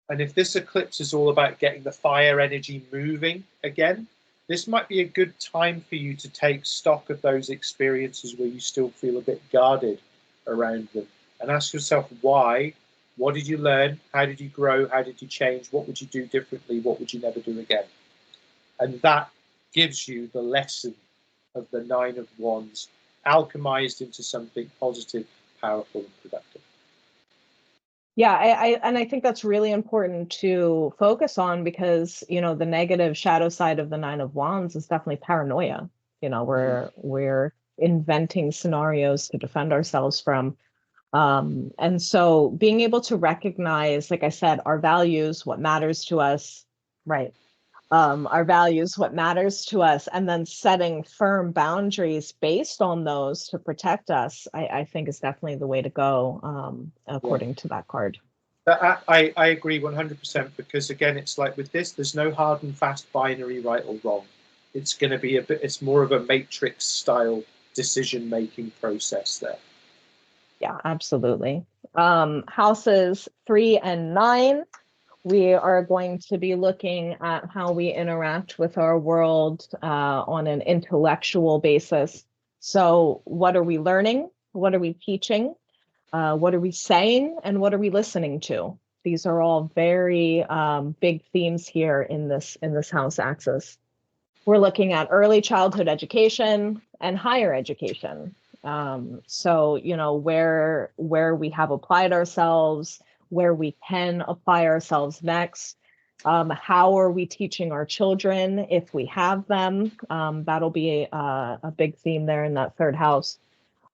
And if this eclipse is all about getting the fire energy moving again, this might be a good time for you to take stock of those experiences where you still feel a bit guarded around them and ask yourself why. What did you learn? How did you grow? How did you change? What would you do differently? What would you never do again? And that gives you the lesson of the 9 of Wands alchemized into something positive, powerful, and productive. Yeah, I think that's really important to focus on, because the negative shadow side of the 9 of Wands is definitely paranoia. We're inventing scenarios to defend ourselves from. And so being able to recognize, like I said, our values, what matters to us, right? Our values, what matters to us, and then setting firm boundaries based on those to protect us, I think is definitely the way to go, according to that card. I agree 100%, because again, it's like with this, there's no hard and fast binary right or wrong. It's going to be it's more of a matrix style decision-making process there. Yeah, absolutely. Houses 3 and 9. We are going to be looking at how we interact with our world on an intellectual basis. So what are we learning? What are we teaching? What are we saying? And what are we listening to? These are all very big themes here in this house axis. We're looking at early childhood education and higher education. So, where we have applied ourselves, where we can apply ourselves next. How are we teaching our children if we have them? That'll be a big theme there in that third house.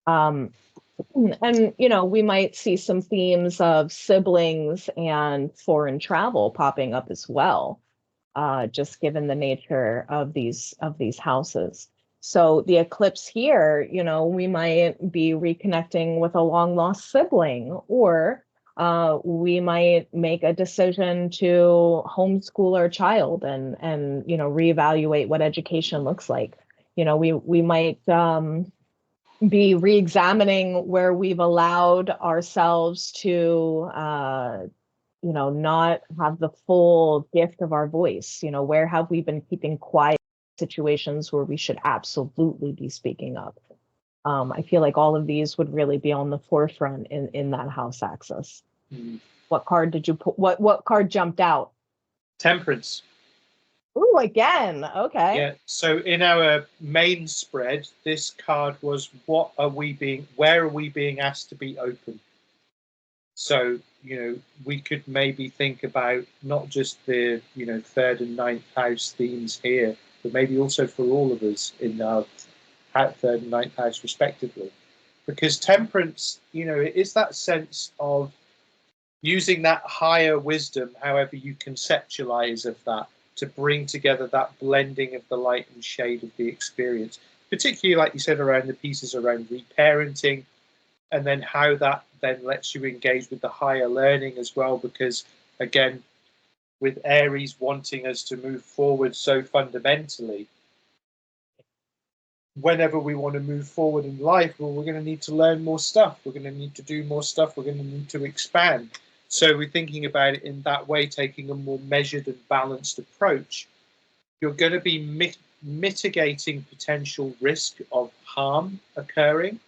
And, we might see some themes of siblings and foreign travel popping up as well, just given the nature of these houses. So the eclipse here, we might be reconnecting with a long lost sibling, or We might make a decision to homeschool our child and reevaluate what education looks like. We might be re-examining where we've allowed ourselves to not have the full gift of our voice. Where have we been keeping quiet situations where we should absolutely be speaking up? I feel like all of these would really be on the forefront in that house axis. Mm. What card did you put? What card jumped out? Temperance. Ooh, again. Okay. Yeah. So in our main spread, this card was where are we being asked to be open? So, we could maybe think about not just the, third and ninth house themes here, but maybe also for all of us in our third and ninth house respectively. Because temperance, it is that sense of using that higher wisdom, however you conceptualize of that, to bring together that blending of the light and shade of the experience, particularly like you said around the pieces around reparenting, and then how that then lets you engage with the higher learning as well, because again, with Aries wanting us to move forward so fundamentally, whenever we want to move forward in life, well, we're going to need to learn more stuff, we're going to need to do more stuff, we're going to need to expand. So we're thinking about it in that way, taking a more measured and balanced approach. You're going to be mitigating potential risk of harm occurring,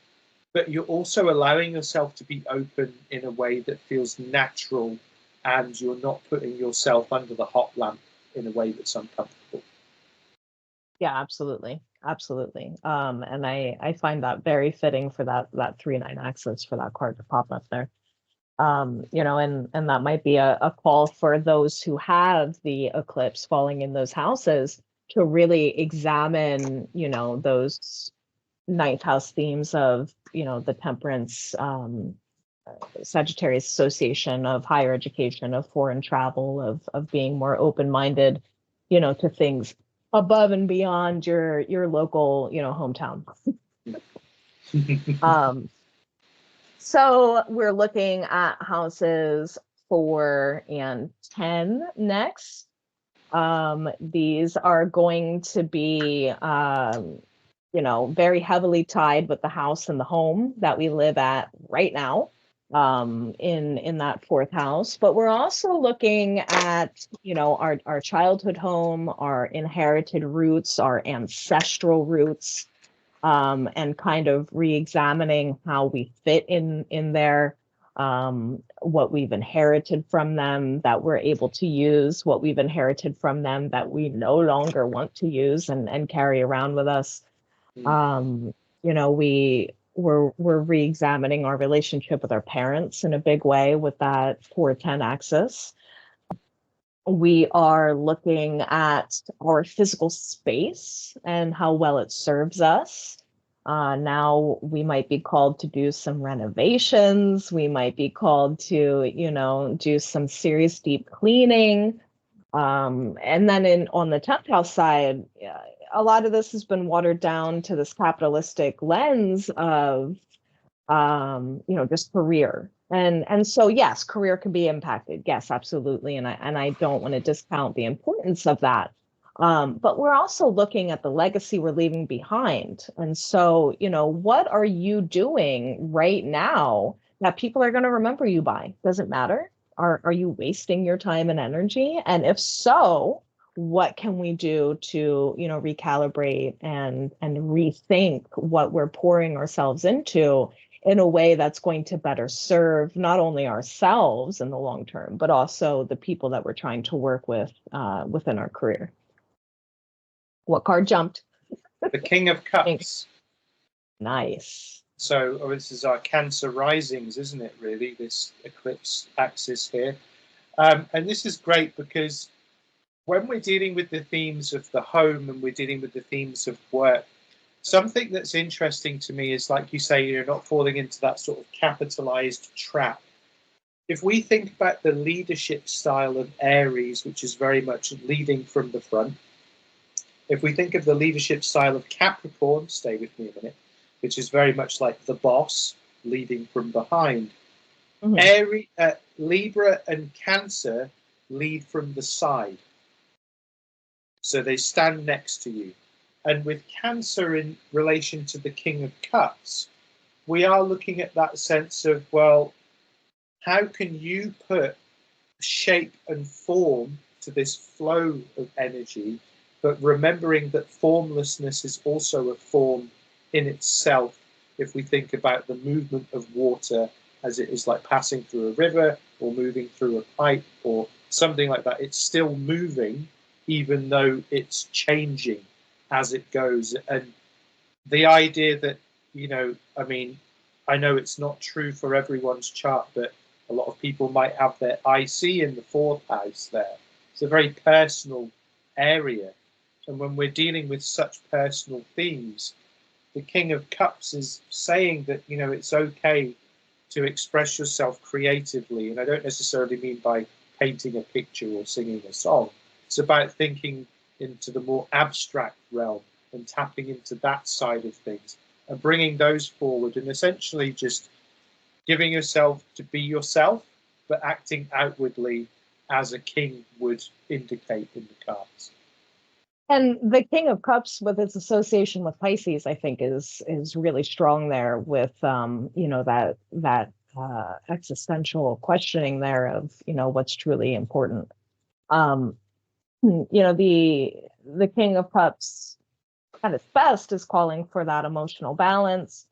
but you're also allowing yourself to be open in a way that feels natural, and you're not putting yourself under the hot lamp in a way that's uncomfortable. Yeah, absolutely. Absolutely. And I find that very fitting for that 3-9 axis for that card to pop up there. And that might be a call for those who have the eclipse falling in those houses to really examine, those ninth house themes of, the temperance, Sagittarius association, of higher education, of foreign travel, of being more open-minded, to things above and beyond your local, hometown. So we're looking at houses 4 and 10 next. These are going to be, very heavily tied with the house and the home that we live at right now, in that fourth house. But we're also looking at, our childhood home, our inherited roots, our ancestral roots, and kind of re-examining how we fit in there, what we've inherited from them that we're able to use, what we've inherited from them that we no longer want to use and carry around with us. We're re-examining our relationship with our parents in a big way with that 4-10 axis. We are looking at our physical space and how well it serves us. Now we might be called to do some renovations. We might be called to, do some serious deep cleaning. And then on the 10th house side, a lot of this has been watered down to this capitalistic lens of, just career. And so, yes, career can be impacted. Yes, absolutely. And I don't want to discount the importance of that. But we're also looking at the legacy we're leaving behind. And so, what are you doing right now that people are going to remember you by? Does it matter? Are you wasting your time and energy? And if so, what can we do to, recalibrate and rethink what we're pouring ourselves into in a way that's going to better serve not only ourselves in the long term, but also the people that we're trying to work with within our career? What card jumped? The King of Cups. Nice. So this is our Cancer risings, isn't it, really, this eclipse axis here? And this is great because when we're dealing with the themes of the home and we're dealing with the themes of work, something that's interesting to me is, like you say, you're not falling into that sort of capitalized trap. If we think about the leadership style of Aries, which is very much leading from the front, if we think of the leadership style of Capricorn, stay with me a minute, which is very much like the boss leading from behind, Libra and Cancer lead from the side. So they stand next to you. And with Cancer in relation to the King of Cups, we are looking at that sense of, well, how can you put shape and form to this flow of energy, but remembering that formlessness is also a form in itself. If we think about the movement of water as it is like passing through a river or moving through a pipe or something like that, it's still moving, even though it's changing as it goes. And the idea that, I mean, I know it's not true for everyone's chart, but a lot of people might have their IC in the fourth house there. It's a very personal area. And when we're dealing with such personal themes, the King of Cups is saying that, it's okay to express yourself creatively. And I don't necessarily mean by painting a picture or singing a song. It's about thinking into the more abstract realm and tapping into that side of things and bringing those forward and essentially just giving yourself to be yourself, but acting outwardly as a king would indicate in the cards. And the King of Cups, with its association with Pisces, I think is really strong there. With that existential questioning there of what's truly important. The King of Cups at its best is calling for that emotional balance,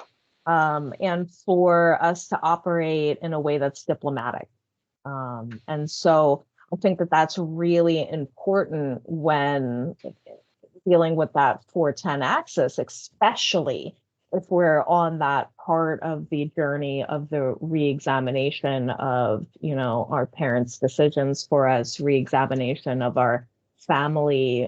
and for us to operate in a way that's diplomatic. And so I think that that's really important when dealing with that 410 axis, especially if we're on that part of the journey of the re-examination of, our parents' decisions for us, re-examination of our family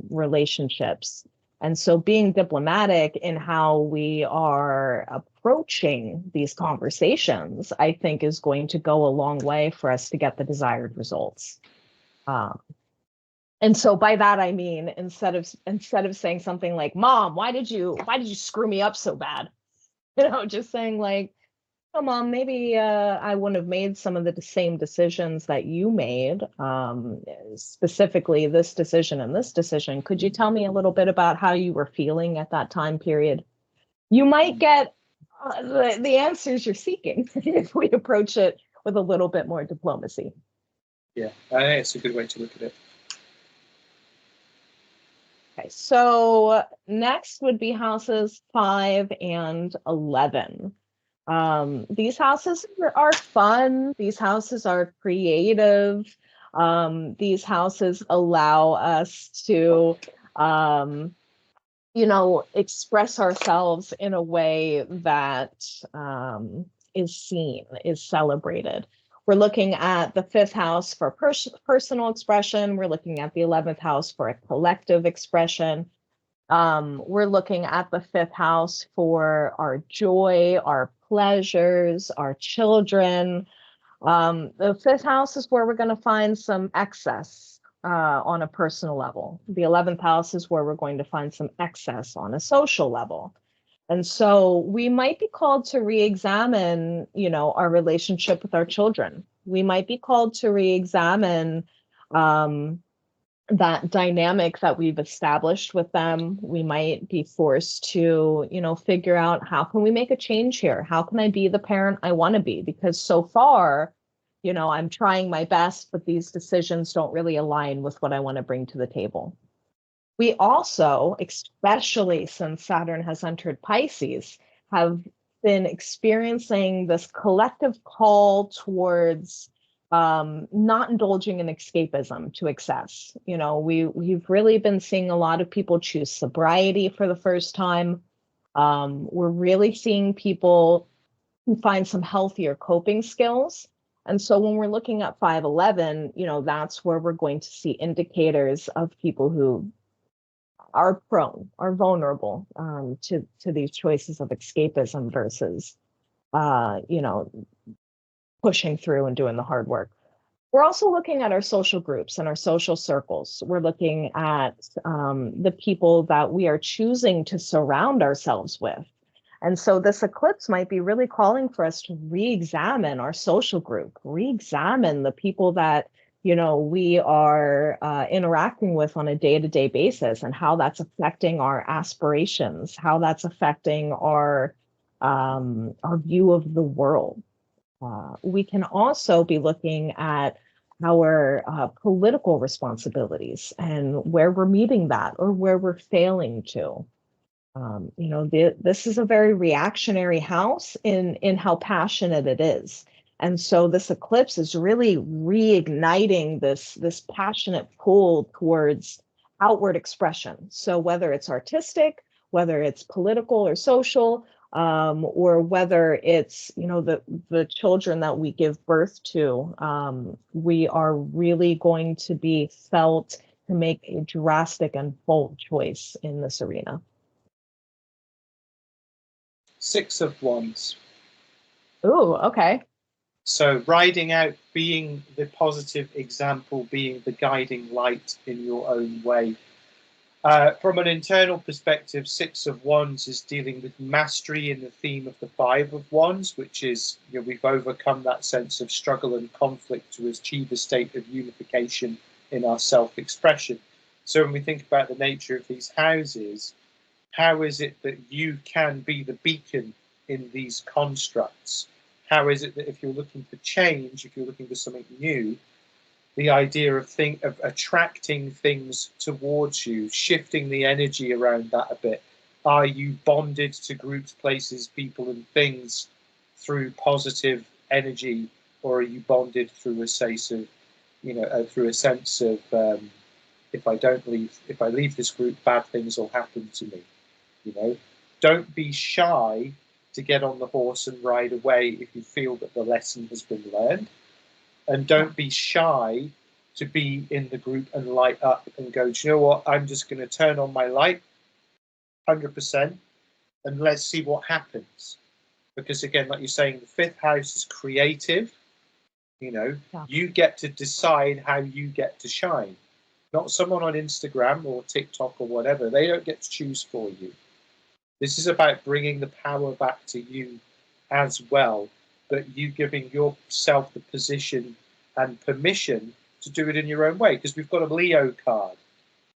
relationships. And so being diplomatic in how we are approaching these conversations, I think, is going to go a long way for us to get the desired results. And so by that, I mean, instead of saying something like, "Mom, why did you screw me up so bad?" Just saying like, "Oh, Mom, maybe I wouldn't have made some of the same decisions that you made, specifically this decision and this decision. Could you tell me a little bit about how you were feeling at that time period?" You might get the answers you're seeking if we approach it with a little bit more diplomacy. Yeah, I think it's a good way to look at it. Okay, so next would be houses 5 and 11. These houses are fun. These houses are creative. These houses allow us to, express ourselves in a way that is seen, is celebrated. We're looking at the 5th house for personal expression. We're looking at the 11th house for a collective expression. We're looking at the 5th house for our joy, our pleasures, our children. The 5th house is where we're going to find some excess on a personal level. The 11th house is where we're going to find some excess on a social level. And so we might be called to re-examine, our relationship with our children. We might be called to re-examine that dynamic that we've established with them. We might be forced to, figure out, how can we make a change here? How can I be the parent I want to be? Because so far, I'm trying my best, but these decisions don't really align with what I want to bring to the table. We also, especially since Saturn has entered Pisces, have been experiencing this collective call towards not indulging in escapism to excess. We've really been seeing a lot of people choose sobriety for the first time. We're really seeing people who find some healthier coping skills. And so when we're looking at 511, that's where we're going to see indicators of people who are vulnerable to these choices of escapism versus, pushing through and doing the hard work. We're also looking at our social groups and our social circles. We're looking at the people that we are choosing to surround ourselves with. And so this eclipse might be really calling for us to re-examine our social group, re-examine the people that, we are interacting with on a day-to-day basis, and how that's affecting our aspirations, how that's affecting our view of the world. We can also be looking at our political responsibilities and where we're meeting that or where we're failing to. This is a very reactionary house in how passionate it is. And so this eclipse is really reigniting this passionate pull towards outward expression. So whether it's artistic, whether it's political or social, or whether it's the children that we give birth to, we are really going to be felt to make a drastic and bold choice in this arena. Six of Wands. Ooh, okay. So riding out, being the positive example, being the guiding light in your own way. From an internal perspective, Six of Wands is dealing with mastery in the theme of the Five of Wands, which is, we've overcome that sense of struggle and conflict to achieve a state of unification in our self-expression. So when we think about the nature of these houses, how is it that you can be the beacon in these constructs? How is it that if you're looking for change, if you're looking for something new, the idea of attracting things towards you, shifting the energy around that a bit? Are you bonded to groups, places, people, and things through positive energy, or are you bonded through a sense of, if I leave this group, bad things will happen to me? Don't be shy to get on the horse and ride away if you feel that the lesson has been learned. And don't be shy to be in the group and light up and go, do you know what? I'm just going to turn on my light 100% and let's see what happens. Because again, like you're saying, the fifth house is creative. You get to decide how you get to shine. Not someone on Instagram or TikTok or whatever. They don't get to choose for you. This is about bringing the power back to you as well, but you giving yourself the position and permission to do it in your own way. Because we've got a Leo card,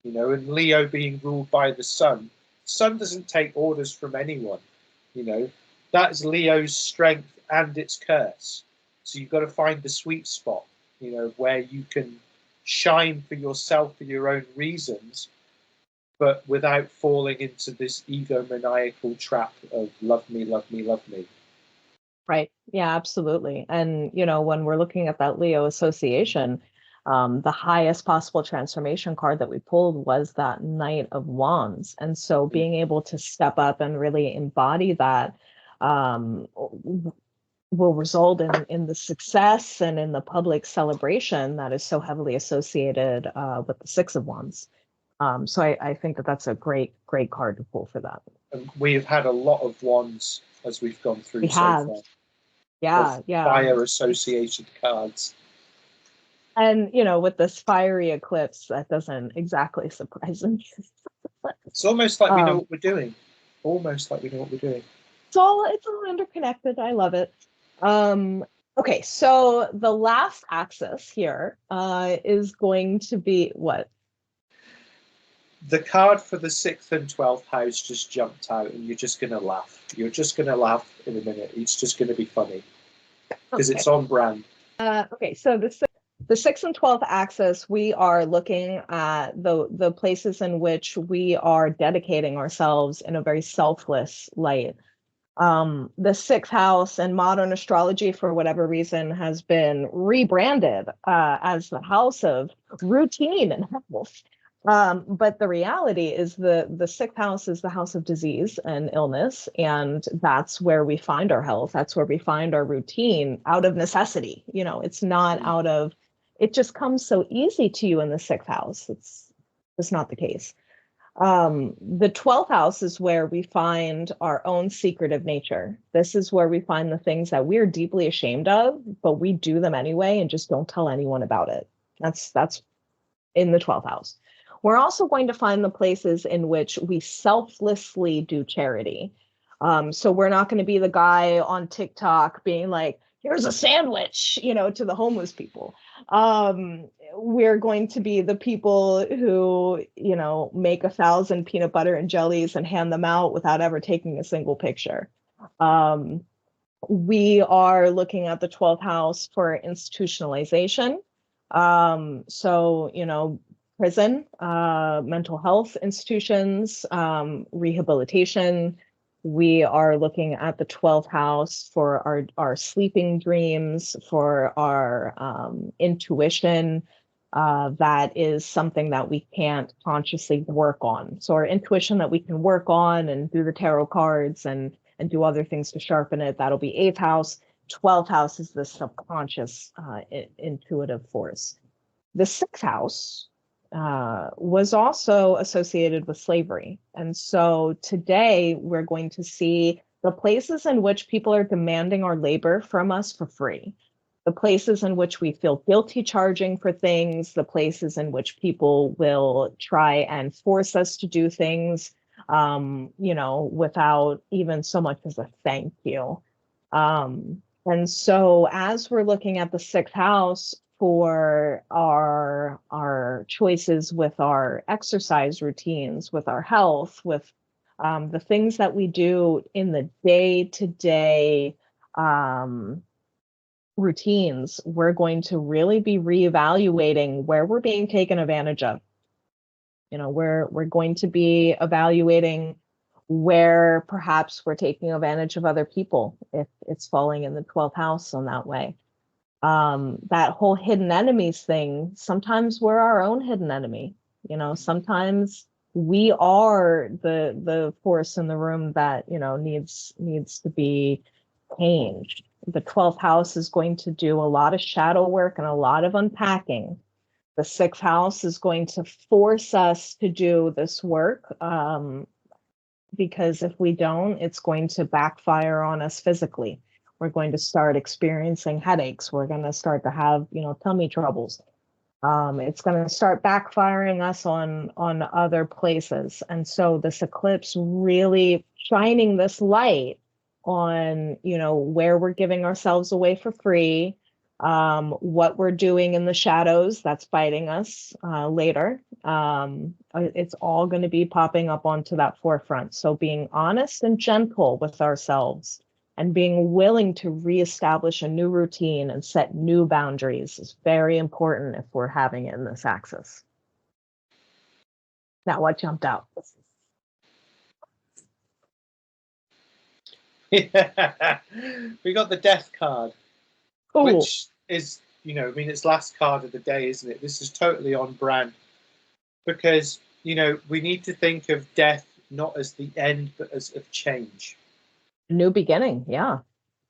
and Leo being ruled by the sun. Sun doesn't take orders from anyone. That's Leo's strength and its curse. So you've got to find the sweet spot, where you can shine for yourself for your own reasons, but without falling into this egomaniacal trap of love me, love me, love me. Right. Yeah, absolutely. And, when we're looking at that Leo association, the highest possible transformation card that we pulled was that Knight of Wands. And so being able to step up and really embody that will result in the success and in the public celebration that is so heavily associated with the Six of Wands. So I think that that's a great card to pull for that. And we've had a lot of wands as we've gone through so far. Yeah. Fire associated cards. And, with this fiery eclipse, that doesn't exactly surprise me. It's almost like we know what we're doing. It's all interconnected. I love it. Okay, so the last axis here is going to be what? The card for the 6th and 12th house just jumped out, and you're just going to laugh. You're just going to laugh in a minute. It's just going to be funny because It's on brand. Okay, so the 6th and 12th axis, we are looking at the places in which we are dedicating ourselves in a very selfless light. The 6th house in modern astrology, for whatever reason, has been rebranded as the house of routine and health. But the reality is the 6th house is the house of disease and illness, and that's where we find our health. That's where we find our routine out of necessity. It's not out of, it just comes so easy to you in the 6th house. It's not the case. The 12th house is where we find our own secretive nature. This is where we find the things that we're deeply ashamed of, but we do them anyway and just don't tell anyone about it. That's in the 12th house. We're also going to find the places in which we selflessly do charity. So we're not going to be the guy on TikTok being like, here's a sandwich, to the homeless people. We're going to be the people who, make 1,000 peanut butter and jellies and hand them out without ever taking a single picture. We are looking at the 12th house for institutionalization. So, prison, mental health institutions, rehabilitation. We are looking at the 12th house for our sleeping dreams, for our intuition. That is something that we can't consciously work on. So our intuition that we can work on and do the tarot cards and do other things to sharpen it, that'll be 8th house. 12th house is the subconscious intuitive force. The 6th house was also associated with slavery. And so today we're going to see the places in which people are demanding our labor from us for free, the places in which we feel guilty charging for things, the places in which people will try and force us to do things, without even so much as a thank you. And so as we're looking at the 6th house for our choices with our exercise routines, with our health, with the things that we do in the day-to-day routines, we're going to really be reevaluating where we're being taken advantage of. We're going to be evaluating where perhaps we're taking advantage of other people if it's falling in the 12th house on that way. That whole hidden enemies thing, sometimes we're our own hidden enemy. Sometimes we are the force in the room that, needs to be changed. The 12th house is going to do a lot of shadow work and a lot of unpacking. The 6th house is going to force us to do this work, because if we don't, it's going to backfire on us physically. We're going to start experiencing headaches. We're going to start to have, tummy troubles. It's going to start backfiring us on other places. And so this eclipse really shining this light on, where we're giving ourselves away for free, what we're doing in the shadows that's biting us later. It's all going to be popping up onto that forefront. So being honest and gentle with ourselves and being willing to reestablish a new routine and set new boundaries is very important if we're having it in this axis. Now, what jumped out? We got the death card, Ooh. which is, it's last card of the day, isn't it? This is totally on brand because, we need to think of death not as the end, but as of change. New beginning, yeah.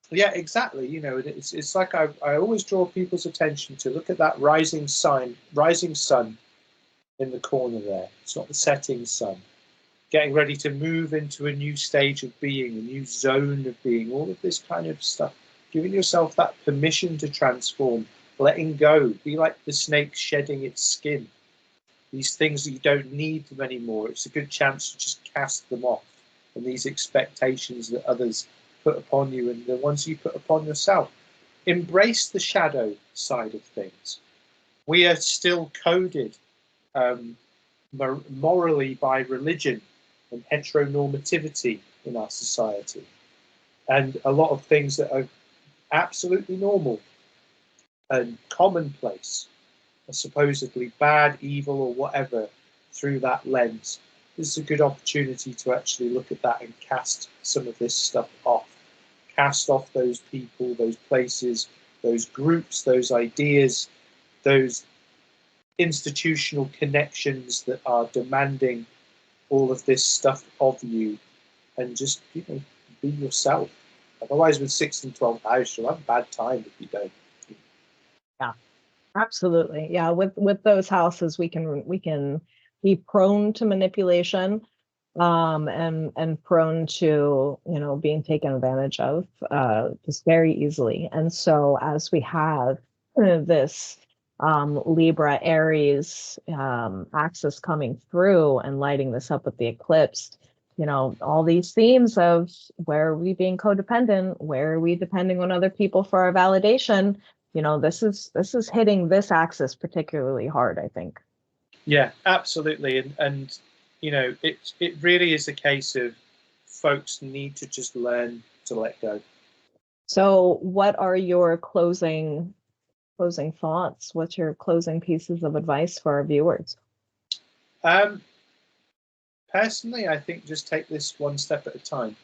Yeah, exactly. It's like I always draw people's attention to look at that rising sun in the corner there. It's not the setting sun. Getting ready to move into a new stage of being, a new zone of being, all of this kind of stuff. Giving yourself that permission to transform, letting go, be like the snake shedding its skin. These things that you don't need them anymore, it's a good chance to just cast them off. And these expectations that others put upon you and the ones you put upon yourself. Embrace the shadow side of things. We are still coded morally by religion and heteronormativity in our society. And a lot of things that are absolutely normal and commonplace are supposedly bad, evil, or whatever through that lens. This is a good opportunity to actually look at that and cast some of this stuff off. Cast off those people, those places, those groups, those ideas, those institutional connections that are demanding all of this stuff of you, and just be yourself. Otherwise, with 6th and 12th house, you'll have a bad time if you don't. Yeah, absolutely. Yeah, with those houses, we can be prone to manipulation, and prone to being taken advantage of just very easily. And so as we have this Libra Aries axis coming through and lighting this up with the eclipse, all these themes of where are we being codependent, where are we depending on other people for our validation, this is hitting this axis particularly hard, I think. Yeah, absolutely. And it really is a case of folks need to just learn to let go. So what are your closing thoughts? What's your closing pieces of advice for our viewers? Personally, I think just take this one step at a time.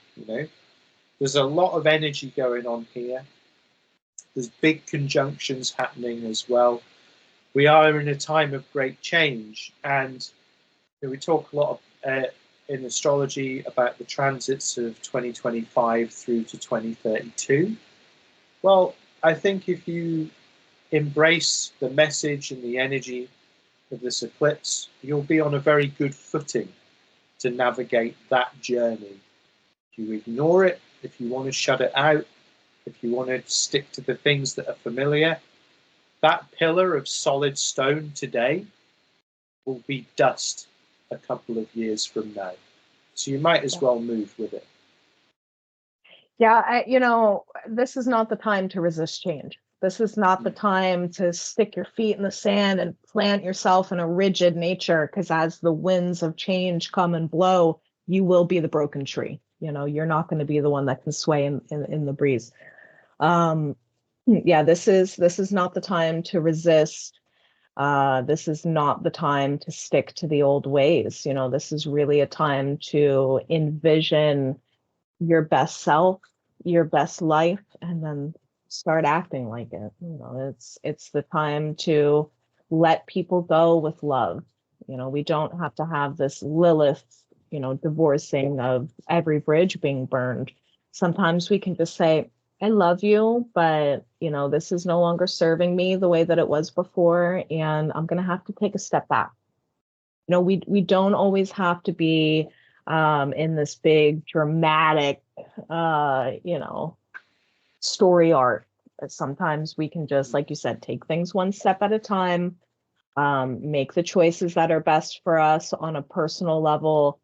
There's a lot of energy going on here. There's big conjunctions happening as well. We are in a time of great change, and we talk a lot in astrology about the transits of 2025 through to 2032. Well, I think if you embrace the message and the energy of this eclipse, you'll be on a very good footing to navigate that journey. If you ignore it, if you want to shut it out, if you want to stick to the things that are familiar, that pillar of solid stone today will be dust a couple of years from now. So you might as well move with it. Yeah, this is not the time to resist change. This is not the time to stick your feet in the sand and plant yourself in a rigid nature, because as the winds of change come and blow, you will be the broken tree. You're not going to be the one that can sway in the breeze. This is not the time to resist. This is not the time to stick to the old ways. This is really a time to envision your best self, your best life, and then start acting like it. It's the time to let people go with love. We don't have to have this Lilith, divorcing of every bridge being burned. Sometimes we can just say, I love you, but this is no longer serving me the way that it was before, and I'm going to have to take a step back. We don't always have to be in this big dramatic story arc. Sometimes we can just, like you said, take things one step at a time, make the choices that are best for us on a personal level,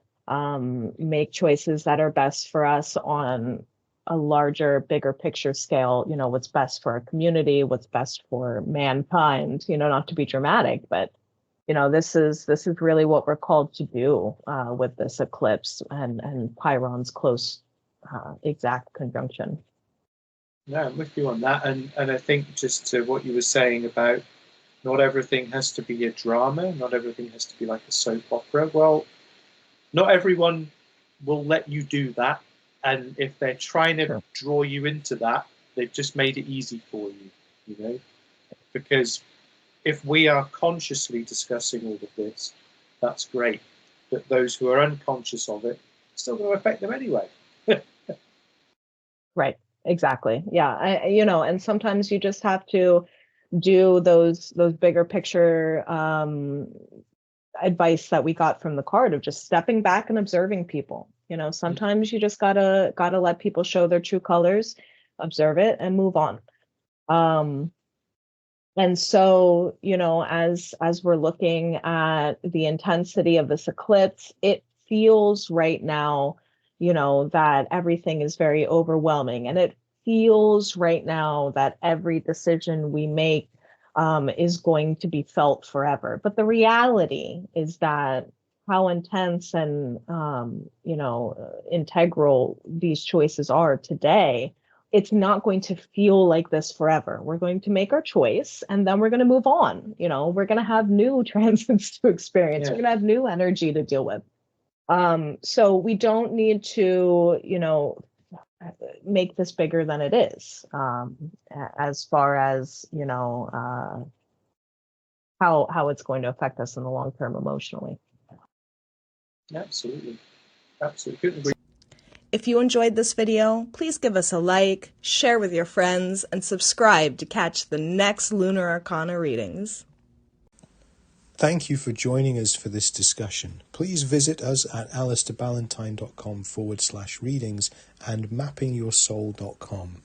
make choices that are best for us on a larger, bigger picture scale. What's best for our community, what's best for mankind, not to be dramatic, but this is really what we're called to do with this eclipse and Chiron's close exact conjunction. Yeah, I'm with you on that. And I think just to what you were saying about not everything has to be a drama, not everything has to be like a soap opera. Well, not everyone will let you do that. And if they're trying to draw you into that, they've just made it easy for you, because if we are consciously discussing all of this, that's great. But those who are unconscious of it, it's still going to affect them anyway. Right. Exactly. Yeah. And sometimes you just have to do those bigger picture advice that we got from the card of just stepping back and observing people. Sometimes you just gotta let people show their true colors, observe it, and move on. And so, as we're looking at the intensity of this eclipse, it feels right now, that everything is very overwhelming. And it feels right now that every decision we make is going to be felt forever. But the reality is that how intense and, integral these choices are today, it's not going to feel like this forever. We're going to make our choice and then we're going to move on. We're going to have new transits to experience. We're going to have new energy to deal with. So we don't need to, make this bigger than it is, as far as, how it's going to affect us in the long term emotionally. Absolutely. Couldn't agree. If you enjoyed this video, please give us a like, share with your friends, and subscribe to catch the next Lunar Arcana readings. Thank you for joining us for this discussion. Please visit us at alastairballentyne.com/readings and mappingyoursoul.com.